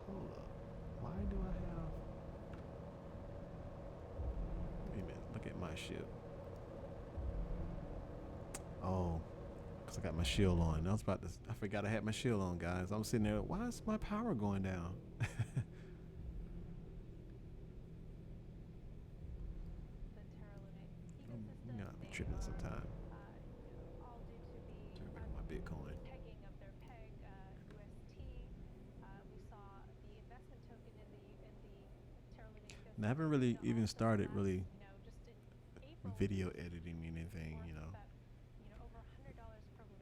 Hold up. Why do I have? Wait a minute. Look at my ship. Oh. I got my shield on. I forgot I had my shield on, guys. I'm sitting there. Why is my power going down? I'm tripping sometime. Turn back my Bitcoin. Pegging of their peg UST. We saw the investment token in the Terra Luna. And I haven't really even started really just in April, video editing anything,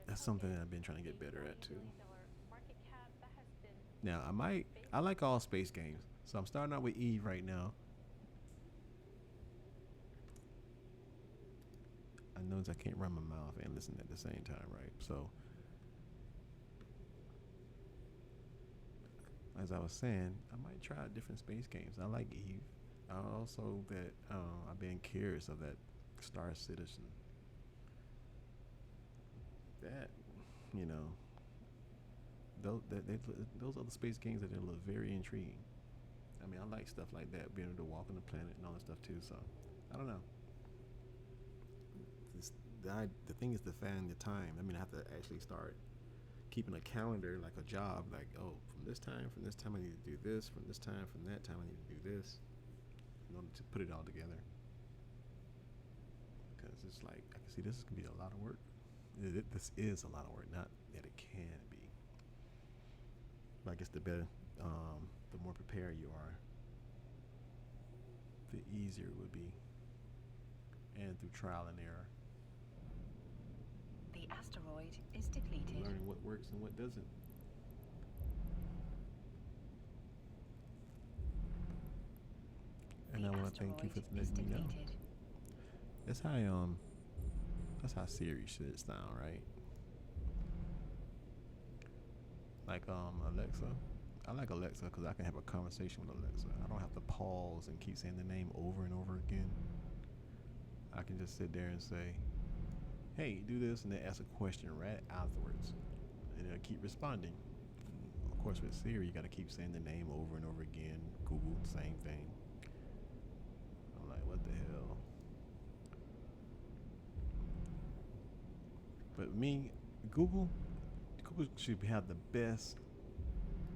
That's something that I've been trying to get better at too. Now I like all space games, so I'm starting out with Eve right now. I notice I can't run my mouth and listen at the same time, right? So as I was saying, I might try different space games. I like Eve. I also I've been curious of that Star Citizen. That those other space games that look very intriguing. I mean, I like stuff like that, being able to walk on the planet and all that stuff too. So I don't know. The thing is to find the time. I mean, I have to actually start keeping a calendar, like a job. Like, oh, from this time I need to do this. From this time, from that time I need to do this, in order to put it all together. Because it's like I can see this is gonna be a lot of work. This is a lot of work, not that it can be. But I guess the better, the more prepared you are, the easier it would be. And through trial and error. The asteroid is depleted. Learning what works and what doesn't. And I want to thank you for letting me know. That's how Siri should sound, right? Like Alexa. I like Alexa because I can have a conversation with Alexa. I don't have to pause and keep saying the name over and over again. I can just sit there and say, hey, do this, and then ask a question right afterwards. And it'll keep responding. Of course, with Siri, you got to keep saying the name over and over again. Google, same thing. I'm like, what the hell? But me, Google should have the best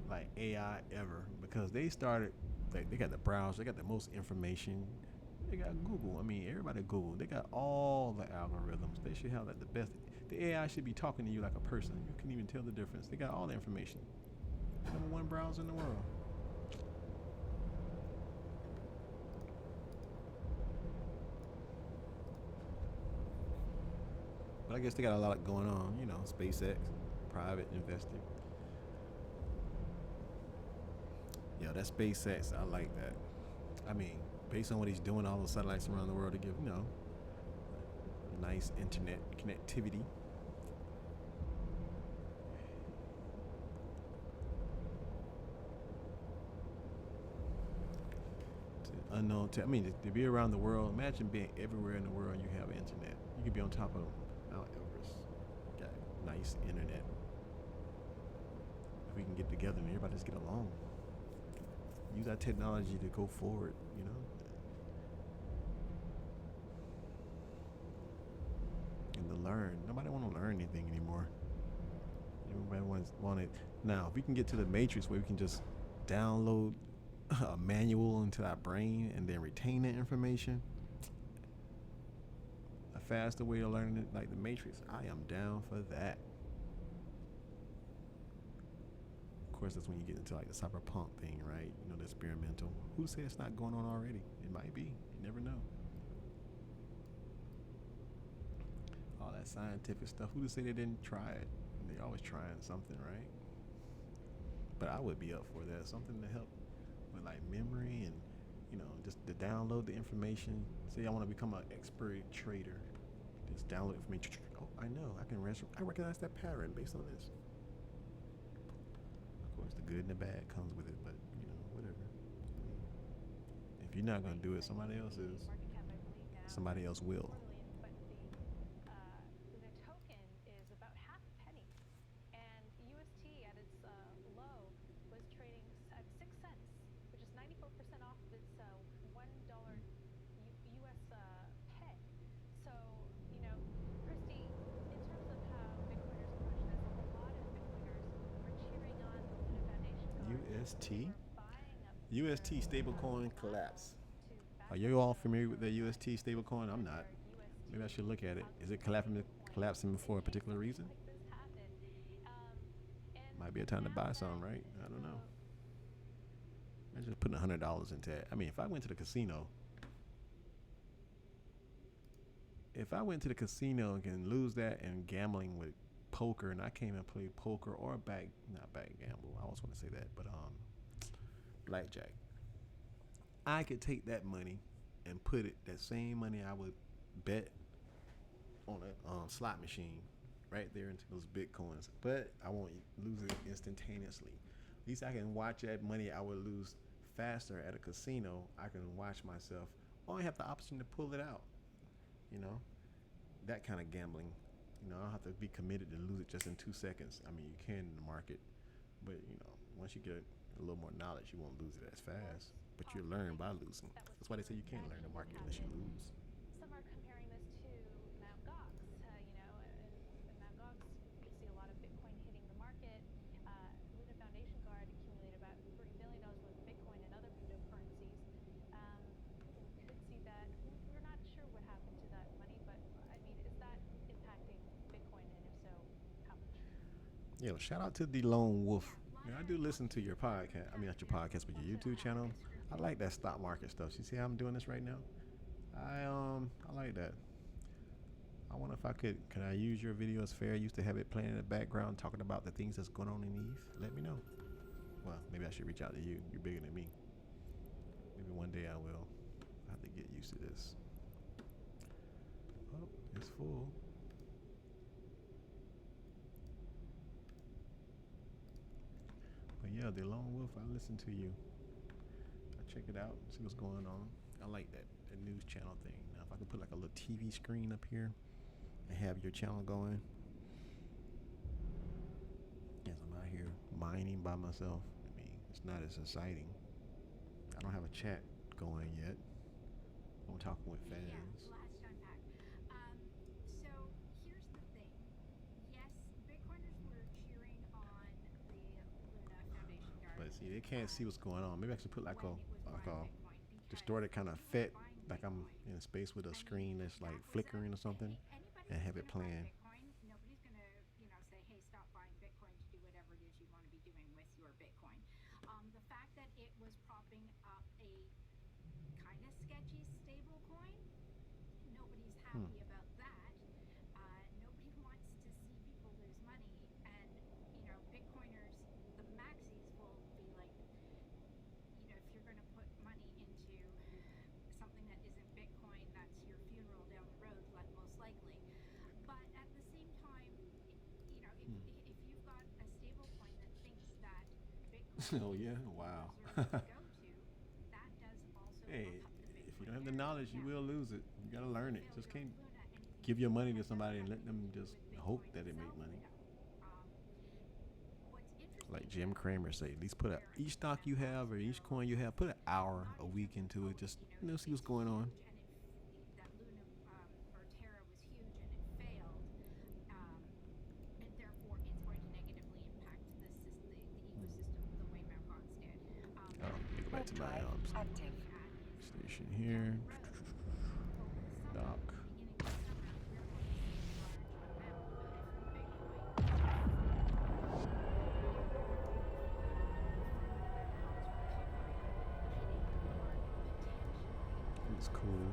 like AI ever, because they started, like, they got the browser, they got the most information. They got Google. I mean, everybody Google. They got all the algorithms. They should have like the best. The AI should be talking to you like a person. You can even tell the difference. They got all the information. Number one browser in the world. But I guess they got a lot going on, you know, SpaceX, private investing. Yeah, that SpaceX, I like that. I mean, based on what he's doing, all the satellites around the world to give, you know, nice internet connectivity. I mean, to be around the world, imagine being everywhere in the world you have internet. You could be on top of Mount Everest. Got nice internet. we can get together and everybody just get along. Use our technology to go forward, you know. And to learn. Nobody want to learn anything anymore. Everybody wanted. Now, if we can get to the matrix where we can just download a manual into our brain and then retain that information, a faster way to learn it, like the matrix, I am down for that. Of course, that's when you get into like the cyberpunk thing, right? You know, the experimental. Who said it's not going on already? It might be. You never know. All that scientific stuff. Who to say they didn't try it? They always trying something, right? But I would be up for that. Something to help with like memory and, you know, just to download the information. Say I want to become an expert trader. Just download it for me. Oh, I know. I recognize that pattern based on this. Of course, the good and the bad comes with it, but you know, whatever. If you're not gonna do it, somebody else is. Somebody else will. The token is about half a penny, and UST at its low was trading at 6 cents, which is 94% off of its $1 US peg. So, you know, Christy, in terms of how Bitcoiners approach this, a lot of Bitcoiners were cheering on the Luna Foundation guard. UST? Were buying up UST their, stablecoin collapse. to back Are you all up familiar with their the UST stablecoin? I'm not. UST. Maybe I should look at it. Is it collapsing for a particular reason? Like this happen. And Might be a time to now buy that some, right? I don't know. the I'm just putting $100 into it. I mean, if I went to the casino and can lose that and gambling with poker, and I came and played poker or not backgamble. I always want to say that, but blackjack. I could take that money and put it, that same money I would bet on a slot machine right there into those bitcoins, but I won't lose it instantaneously. At least I can watch that money I would lose faster at a casino. I can watch myself. I only have the option to pull it out. You know, that kind of gambling. You know, I don't have to be committed to lose it just in 2 seconds. I mean, you can in the market, but you know, once you get a little more knowledge, you won't lose it as fast. But you learn by losing. That's why they say you can't learn the market unless you lose. some are comparing this to Mt. Gox. You know, in Mt. Gox, you see a lot of Bitcoin hitting the market. Luna Foundation Guard accumulated about $3 billion worth of Bitcoin and other cryptocurrencies. Could see that. We're not sure what happened to that money, but I mean, is that impacting Bitcoin, and if so, how much? Yeah, shout out to the Lone Wolf. Yeah, I do listen to your podcast. I mean, not your podcast, but your YouTube channel. I like that stock market stuff. You see how I'm doing this right now? I like that. I wonder if could I use your video as fair use to have it playing in the background talking about the things that's going on in Eve? Let me know. Well, maybe I should reach out to you. You're bigger than me. Maybe one day I will. I have to get used to this. Oh, it's full. But yeah, the Lone Wolf, I listen to you. I check it out, see what's going on. I like that news channel thing. Now, if I could put like a little TV screen up here and have your channel going. Yes, I'm out here mining by myself. I mean, it's not as exciting. I don't have a chat going yet. I'm talking with fans. Yeah, lots to unpack. So here's the thing. Yes, Bitcoiners were cheering on the Luna Foundation Guard. But see, they can't see what's going on. Maybe I should put like when a it was buying Bitcoin, because distorted kind of if you were fit, buying like I'm Bitcoin, in a space with a I mean, screen that's like that was flickering or something, anybody and have who's it gonna buy playing. Bitcoin, nobody's gonna, say, hey, stop buying Bitcoin to do whatever it is you want to be doing with your Bitcoin. The fact that it was propping up a kind of sketchy stable coin, nobody's happy about that. Nobody wants to see people lose money, and Bitcoiners, the maxis will be like, if you're going to put money into something that isn't Bitcoin, that's your funeral down the road, most likely. But at the same time, if you've got a stable coin that thinks that Bitcoin Oh yeah, is the wow. reserve to go to, that does also Hey, up the if you Bitcoin don't have the narrative. knowledge, you Now, will lose it. You gotta learn it. Just failure can't of Luna, anything give your money to that somebody and has let them to do just with hope Bitcoin that it make itself, money. no. What's interesting Like Jim Cramer say, at least each stock you have or each coin you have, put an hour a week into it. Just see what's going on. And if that Luna or Terra was huge and it failed, and therefore it's going to negatively impact the ecosystem the way Mt. Gox did. Oh, go back Warp to my drive active. station here. Dock. It's cool.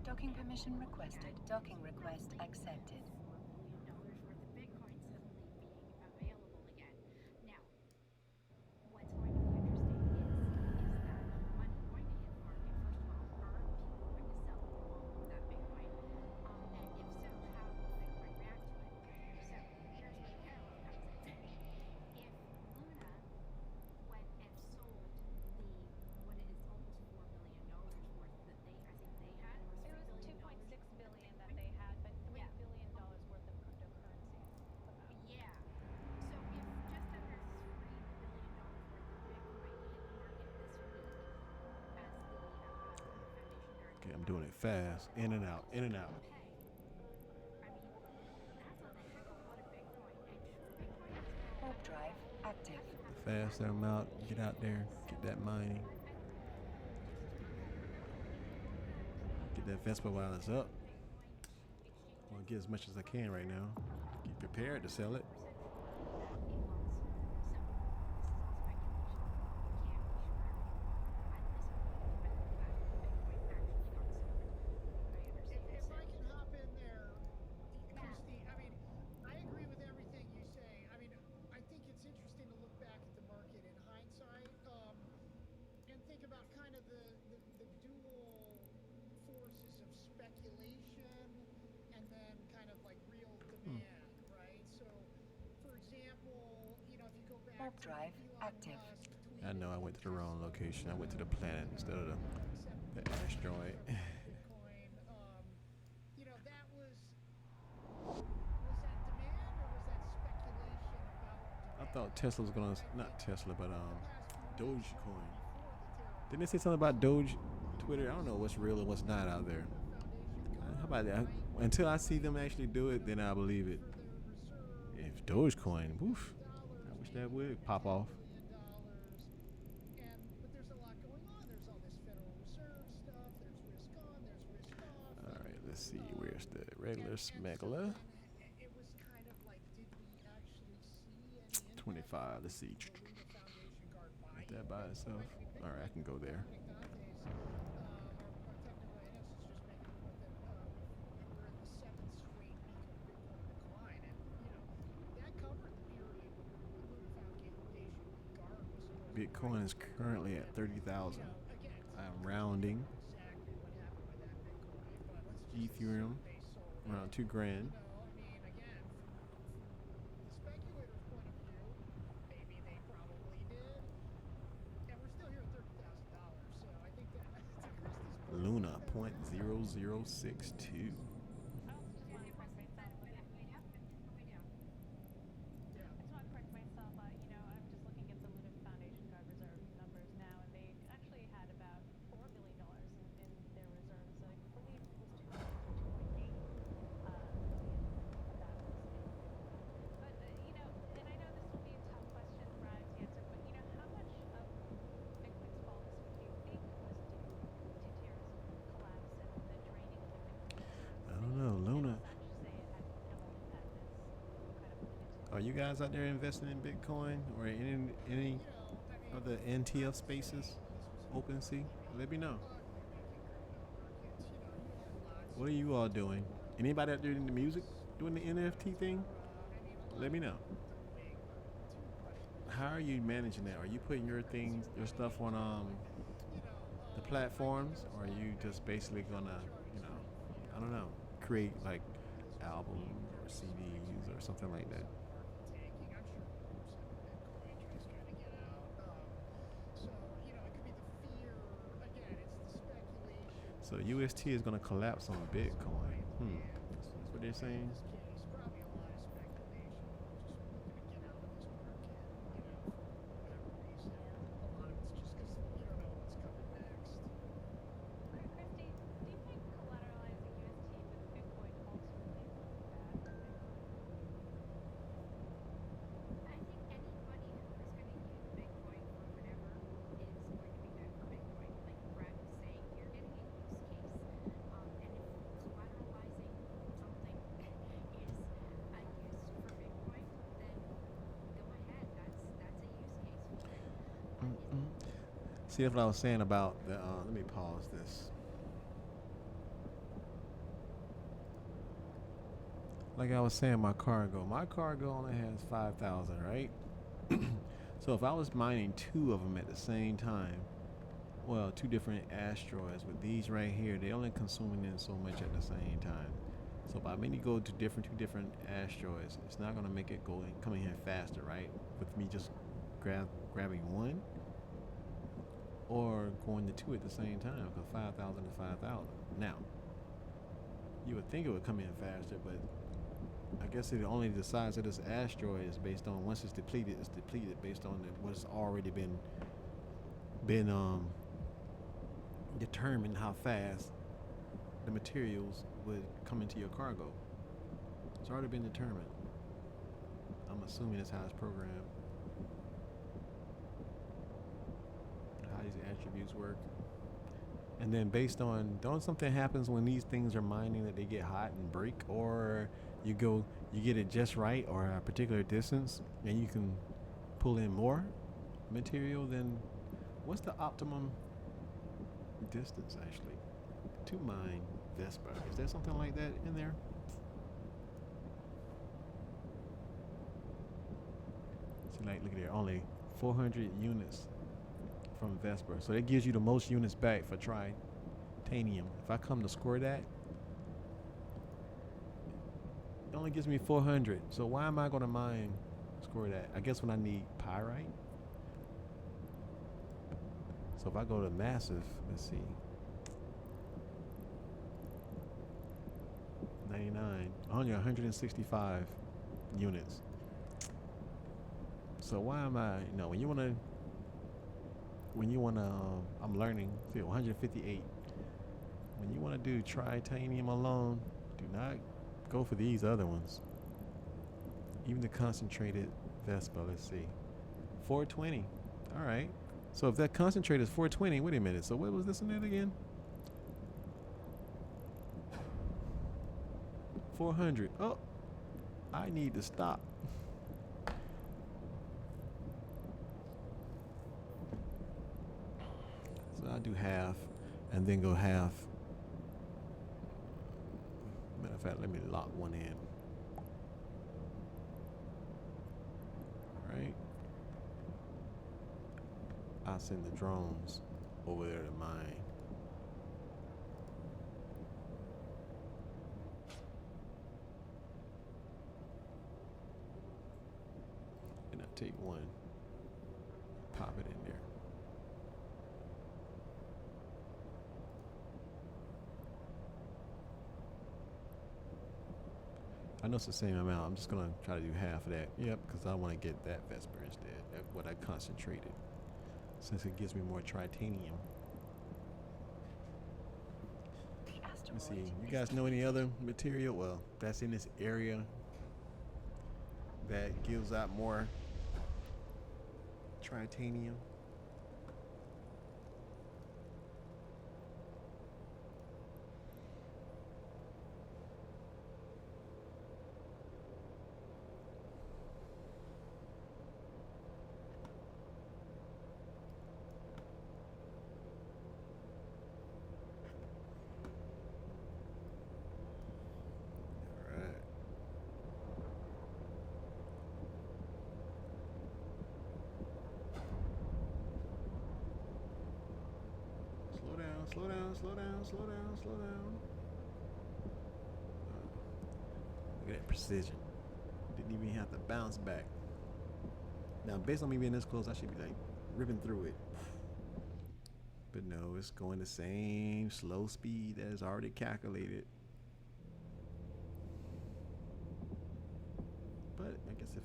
Docking permission requested. Docking request accepted. $4 billion worth of Bitcoin suddenly being available again. Now, what's going to be interesting is that money going to hit the market. First of all, are people going to sell all of that Bitcoin? And if so, how will Bitcoin react to it? So here's where the parallel comes in. If Luna went and sold what is almost $4 billion worth that I think they had, or It was $3 billion. 2.6 billion that they had, but $3 billion worth of cryptocurrency. Yeah. So if just under $3 billion worth of Bitcoin hit the market this week, as the Foundation Guard. Okay, I'm doing it fast. In and out, in and out. I mean, that's a heck of a lot of Bitcoin, and sure, Bitcoin is volatile. Warp drive active. The faster I'm out, get out there, get that mining. Get that Vespa while it's up. I want to get as much as I can right now. Get prepared to sell it. If I can hop in there, Christy, I mean, I agree with everything you say. I mean, I think it's interesting to look back at the market in hindsight, and think about kind of the dual forces of speculation and then kind of like real demand, right? So, for example, if you go back Warp to drive Elon active. Musk I know I went to the wrong location. I went to the planet instead of the asteroid. Bitcoin, that was that demand or was that speculation about I demand? thought Tesla was gonna, not Tesla, but Dogecoin. Before the Didn't they say something about Doge? Twitter? I don't know what's real and what's not out there. How about that? Until I see them actually do it, then I believe it. If Dogecoin, woof, I wish that would pop off. But there's a lot going on. There's all this Federal Reserve stuff. There's risk on. There's risk off. All right, let's see. Where's the regular So smuggler? then it was kind of like, did we actually see any 25. Let's see. Foundation Guard Is that by itself? All right, I can go there. Our technical analyst is just making the point that we're in the 7th straight week of Bitcoin decline, and that covered the period when the Luna Foundation Guard was supposed to. Bitcoin is currently at 30,000. Again, I'm rounding. exactly what happened with that Bitcoin, but let's just Ethereum assume they sold around it. $2 grand. Again, from the speculator's point of view, maybe they probably did. And we're still here at $30,000, so I think that to Christie's point, Luna 0.0062. yeah. I just want to correct myself. I'm just looking at the Luna Foundation Guard reserve numbers now, and they actually had about $4 billion in their reserves. I believe it was 2.8 billion of that was in Bitcoin. But and I know this will be a tough question for Ryan to answer, but how much of Bitcoin's fall this week do you think was due to Terra's collapse and the draining of the Bitcoin reserves? I don't know. Luna. Such say it had minimal impact as kind of alluded to. Are you guys out there investing in Bitcoin or in any of the NTF spaces? OpenSea? Let me know. What are you all doing? Anybody out there in the music doing the NFT thing? Let me know. How are you managing that? Are you putting your stuff on the platforms, or are you just basically gonna, I don't know, create like albums or CDs or something like that? So UST is going to collapse on Bitcoin. Hmm. And That's what they're saying. in this case, probably a lot of speculation. Just looking to get out of this market, for whatever reason. A lot of it's just because you don't know what's coming next. Christy, do you think collateralizing UST with Bitcoin ultimately is bad for Bitcoin? I think anybody who is going to use Bitcoin for whatever is going to be good for Bitcoin. Like Brad was saying, you're getting a use case. And if collateralizing something is a use for Bitcoin, then go ahead. That's a use case for it. Mm-mm. See, that's what I was saying about the. Let me pause this. Like I was saying, my cargo. My cargo only has 5,000, right? So if I was mining two of them at the same time, well, two different asteroids, with these right here, they only consuming in so much at the same time. So by me to go to two different asteroids, it's not gonna make it go come in here faster, right? With me just grabbing one, or going to two at the same time, because 5,000 is 5,000. Now, you would think it would come in faster, but I guess it only the size of this asteroid is based on once it's depleted based on what's already been determined how fast the materials would come into your cargo. It's already been determined. I'm assuming that's how it's programmed. How these attributes work. And then based on, don't something happens when these things are mining that they get hot and break, or you get it just right or a particular distance and you can pull in more material than what's the optimum distance actually to mine Vespa? Is there something like that in there? See, like, look at there, only 400 units from Vesper. So that gives you the most units back for titanium. If I come to score that, it only gives me 400. So why am I going to score that? I guess when I need pyrite. So if I go to massive, let's see. 99, 165 units. So why am I, when you want to, I'm learning, see, 158. When you want to do titanium alone, do not go for these other ones. Even the concentrated Vespa, let's see. 420. All right. So if that concentrate is 420, wait a minute. So what was this in it again? 400. Oh, I need to stop. So I'll do half and then go half. Matter of fact, let me lock one in. All right. I'll send the drones over there to mine. And I'll take one, pop it in there. I know it's the same amount. I'm just gonna try to do half of that. Yep, because I want to get that Vesper instead. That's what I concentrated, since it gives me more titanium. Let me see. You guys know any other material? Well, that's in this area that gives out more titanium. Slow down, slow down, slow down, slow down. Look at that precision. Didn't even have to bounce back. Now, based on me being this close, I should be like ripping through it. But no, it's going the same slow speed that is already calculated. I guess if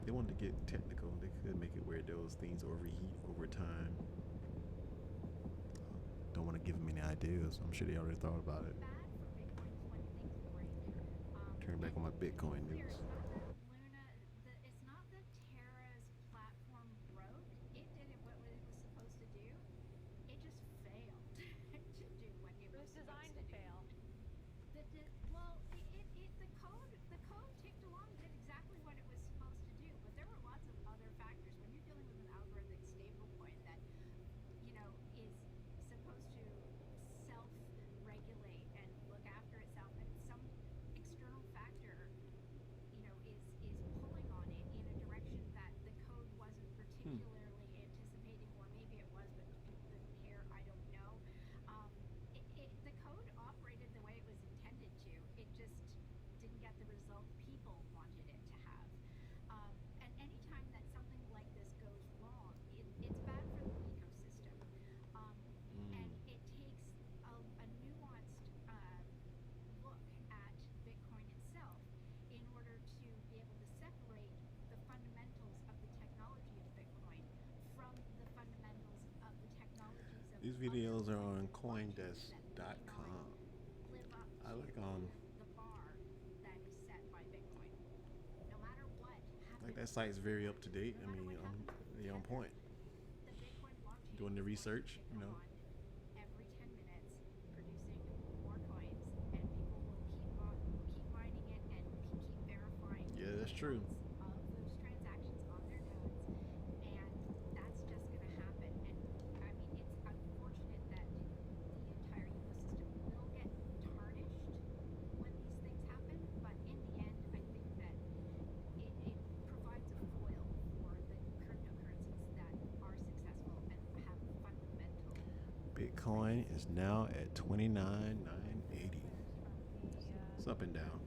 they wanted to get technical, they could make it where those things overheat over time. Don't want to give them any ideas. I'm sure they already thought about it. Bad for Bitcoin is when things break. Turn back on my Bitcoin Clear, news. it's not that Luna, it's not that Terra's platform broke. It did what it was supposed to do. It just failed to do what it It was was designed supposed to to do. fail. The code ticked along, did exactly what it was supposed to do, but there were lots of other factors. When you're dealing with an algorithmic stablecoin that, is supposed to self-regulate and look after itself, and some external factor, is pulling on it in a direction that the code wasn't particularly anticipating, or maybe it was, but people didn't care. I don't know. The code operated the way it was intended to. It just didn't get the result people wanted it to have. And anytime that something like this goes wrong, it's bad for the ecosystem. And it takes a nuanced look at Bitcoin itself in order to be able to separate the fundamentals of the technology of Bitcoin from the fundamentals of the technologies of These other videos are on coins and blockchains that may Coindesk.com. not live up I like to the bar that is set by Bitcoin. No matter what happens, Like that site's very up to date. no matter what happens with They on point. the Bitcoin blockchain Doing the is going to research, tick on every 10 minutes, producing more coins, and people will keep mining it and keep verifying Yeah, that's the true. results of those transactions on their nodes, and that's just going to happen. And I mean, it's unfortunate that the entire ecosystem will get tarnished when these things happen, but in the end, I think that it provides a foil for the cryptocurrencies that are successful and have fundamental. Bitcoin is now at 29,980. It's up and down.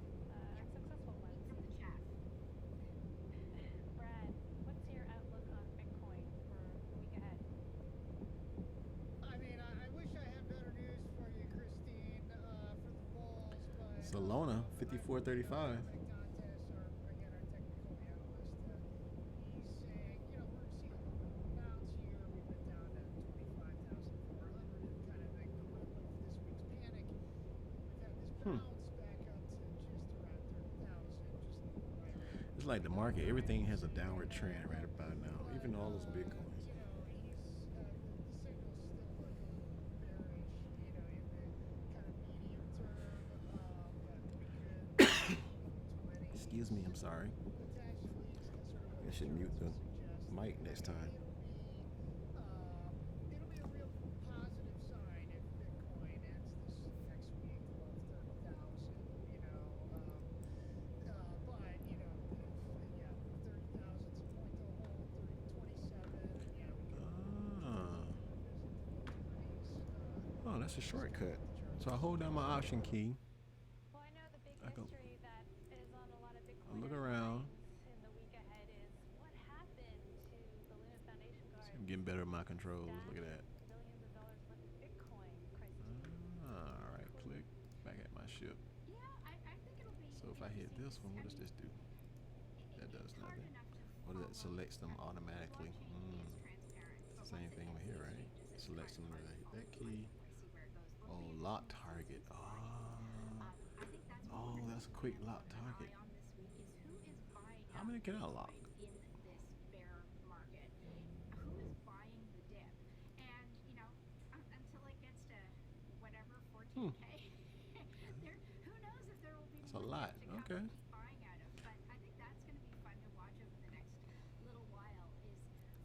Unsuccessful ones. From the chat. Brad, what's your outlook on Bitcoin for the week ahead? I mean, I wish I had better news for you, Christine, for the Bulls, but Solana, but 54.35. Dantes, again, our technical analyst, he's saying, we're seeing a little bit of a bounce here. We've been down to 25,400, and kind of the equivalent of this week's panic. We've had this bounce back up to just around 30,000, just right around. It's like the market, everything has a downward trend right about now, even all those Bitcoins. He's the signals still look a little bearish, in the kind of medium term, but we could 20. Excuse me, I'm sorry. Potentially, I should mute the mic next time. It'll be a real positive sign if Bitcoin ends this next week above 30,000. But 30,000 is a point to hold. 3027. Yeah, we can. Oh, that's a shortcut. So I hold down my option key. Well, I know the big I go- mystery that is on a lot of Bitcoiners' look around. minds in the week ahead is what happened to the Luna Foundation guards. I'm getting better at my controls. Look at that. Millions of dollars worth of Bitcoin, Christine. All right, click back at my ship. Yeah, I think it'll be. So if I hit this one, what does this do? That does It's hard nothing. enough to What does that follow. selects them automatically? Blockchain is transparent, but Same once it thing over makes here, these right? changes, it's Selects them kind when of I hit hard that to key. see where it goes. But Oh, we lock have target. seen Oh, I think that's what oh, we're that's a keeping quick an lock target. eye on this week is who is buying How up many can I Bitcoin lock? in this bear market. Who is buying the dip? And until it gets to whatever 14K, who knows if there will be That's a more lot. dip to come Okay. to keep buying out of. But I think that's going to be fun to watch over the next little while. Is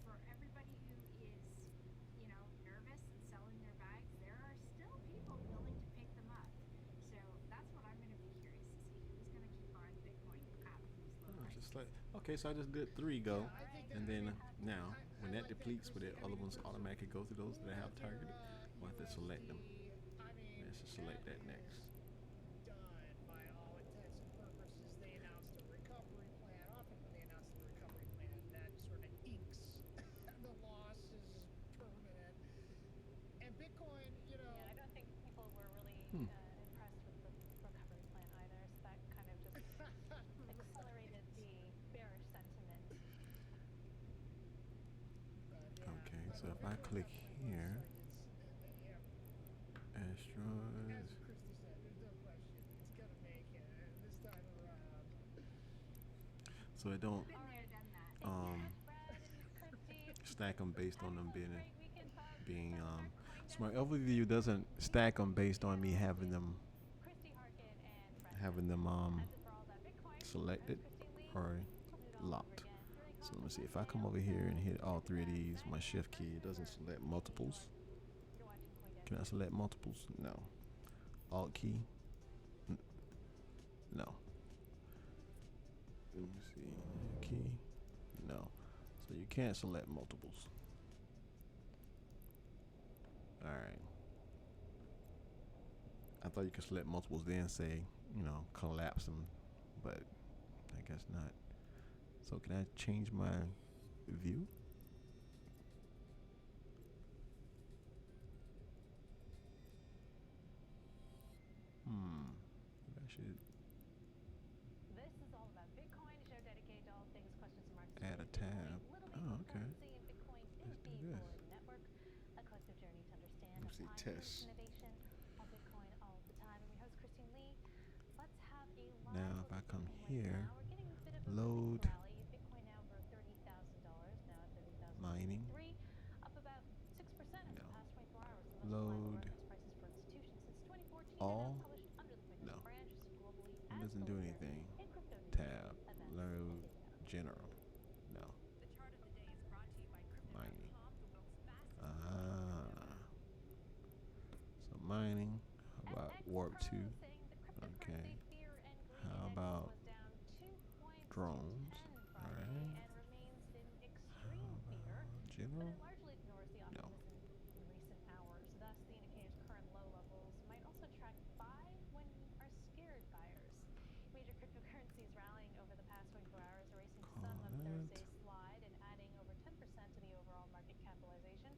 for everybody who is nervous and selling their bags, there are still people willing to pick them up. So that's what I'm going to be curious to see, who's going to keep buying Bitcoin at these low Oh, prices. just like okay, so I just did 3 go, I think and that- then I mean, now when that like depletes, will the Christine. other I mean, ones automatically go through those that I have targeted? Or I have to select them. I mean, I should select that is next. Done by all intents and purposes. They announced a recovery plan. Often when they announce the recovery plan, that sort of inks the loss is permanent. And Bitcoin, Yeah, I don't think people were really impressed with the recovery plan either. So that kind of just accelerated the So if I click here, as asteroids. Christy said, there's no question it's gonna make it this time around. So it don't Been there, done that. Brad and Christy. stack them based on them Have a being great weekend, folks. being Start Smart coindesk. Overview doesn't stack them based on me having them Christy Harkin and Brad That's it for all that Bitcoin. selected I'm Christine Lee. or We'll do it all over locked. again during So let me Content see if I Wednesday come on over here and hit all three of Pacific these. Time, My 9 shift a.m. key doesn't Eastern. select multiples. You're watching CoinDesk. Can I select multiples? No. Alt key? No. Let me see. Key? No. So you can't select multiples. Alright. I thought you could select multiples then say, collapse them, but I guess not. So can I change my view? Maybe I should This is all about Bitcoin, a show dedicated to all things questions and markets. add a tab. Oh, okay. Bitcoin Let's is do the this. Forward Network, a collective journey to understand Let's see, applying test. innovation on Bitcoin all the time. And we host Christine Lee. Let's have a live Now look if I at come Bitcoin here, right now. We're getting a bit of a load rally. Bitcoin now over $30,000, now at mining. $30,003, up about 6% over No. the past 24 hours. The most Load reliable reference prices for institutions since 2014 all. and published under the No. Coindesk brand, just globally It as doesn't the do leader anything. in crypto news, Tab. events, Load and data. general. No. The chart of the day is brought to you by Mining. Crypto.com, the world's fastest. So mining. How And about X warp Pro 2? saying the Okay. cryptocurrency fear and greed How index about was down 2 points drones? to 10 All Friday right. and remains in How extreme fear, about but general? it largely ignores the No. optimism in recent hours. Thus, the indicator's current low levels might also track buy when are scared buyers. Major cryptocurrencies rallying over the past 24 hours, erasing Call some of that. Thursday's slide and adding over 10% to the overall market capitalization.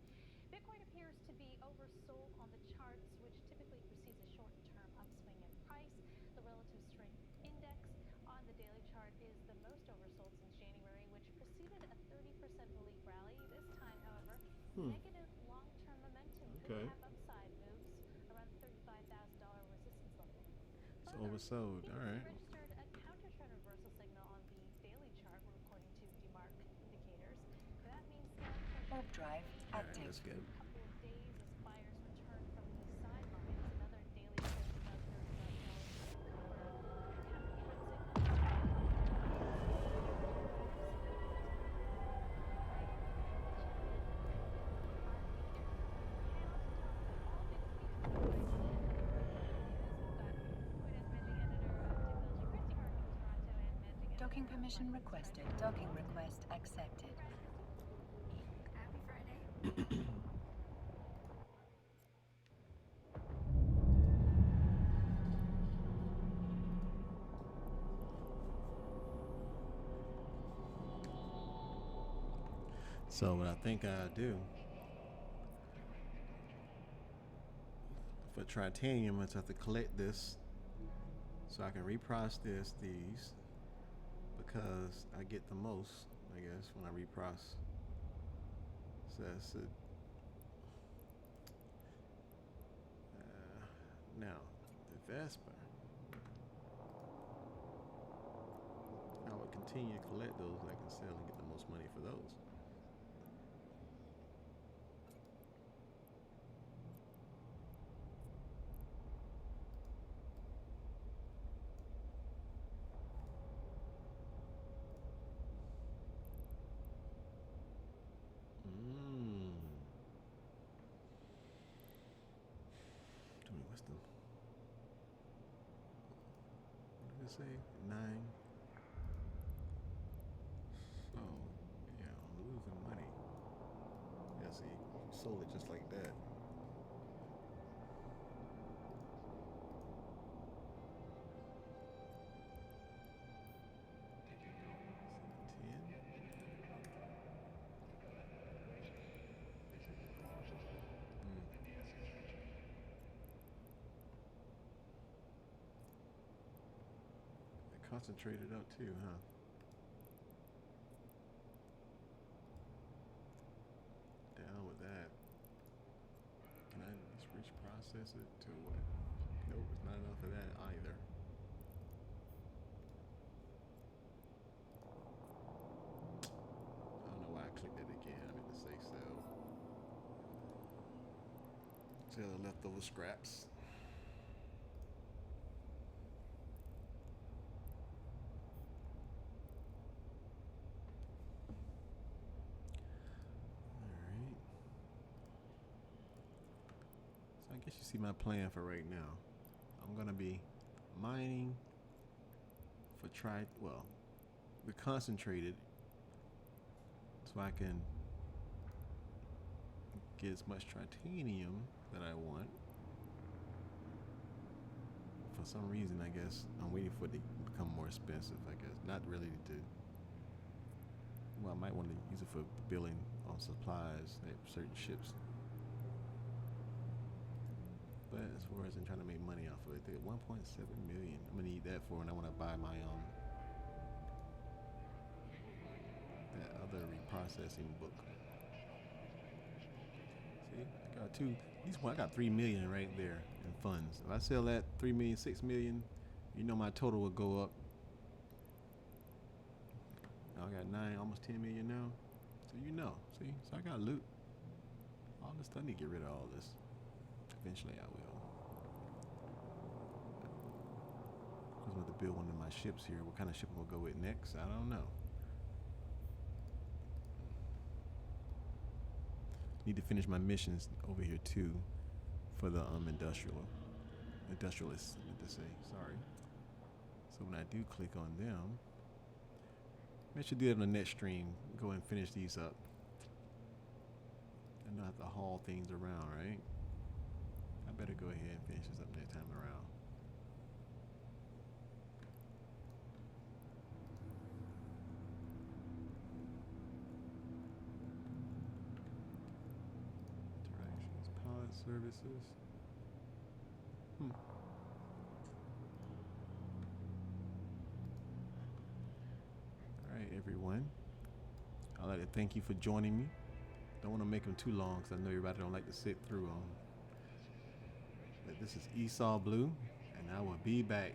Bitcoin appears to be oversold on the charts, which typically precedes a short-term upswing in price. The relative strength index on the daily chart is the most oversold since January, which preceded a 30% relief rally. This time, however, negative long-term momentum Okay. could have upside moves around the $35,000 resistance level. It's Further, oversold. BTC All right. registered a counter-trend reversal signal on the daily chart, according to DeMark indicators. That means selling pressure Warp drive All right, active. let's go. a couple of days as buyers return from the sidelines. Another daily close above Docking permission requested. Docking request accepted. Happy Friday. So what I think I'll do for titanium is I have to collect this so I can reprocess these because I get the most, I guess, when I reprocess it. Now, the Vesper, I would continue to collect those that I can sell and get the most money for those. What's the? What did it say? 9. So, yeah, I'm losing money. Yeah, see, sold it just like that. Concentrated up too, huh? Down with process it to what? Nope, it's not enough of that either. I don't know why I clicked it again. I meant to say sell. Sell the leftover scraps. Alright. So I guess you see my plan for right now. I'm gonna be mining for the concentrated, so I can get as much titanium that I want. For some reason, I guess I'm waiting for it to become more expensive. I guess not really to. Well, I might want to use it for billing on supplies at certain ships. But as far as I'm trying to make money off of it, they 1.7 million. I'm gonna need that for when I want to buy my that other reprocessing book. See, I got I got 3 million right there in funds. If I sell that 3 million, 6 million, you know my total will go up. Now I got 9, almost 10 million now. So so I got loot. All this stuff, I need to get rid of all this. Eventually I will. I'm going to build one of my ships here. What kind of ship I'm going to go with next? I don't know. Need to finish my missions over here too for the industrialists, I meant to say. Sorry. So when I do click on them, I should do it on the next stream. Go and finish these up. I don't have to haul things around, right? I better go ahead and finish this up next time around. Interactions, pod services. Alright, everyone. I'd like to thank you for joining me. Don't want to make them too long because I know everybody don't like to sit through them. But this is EsauBlue, and I will be back.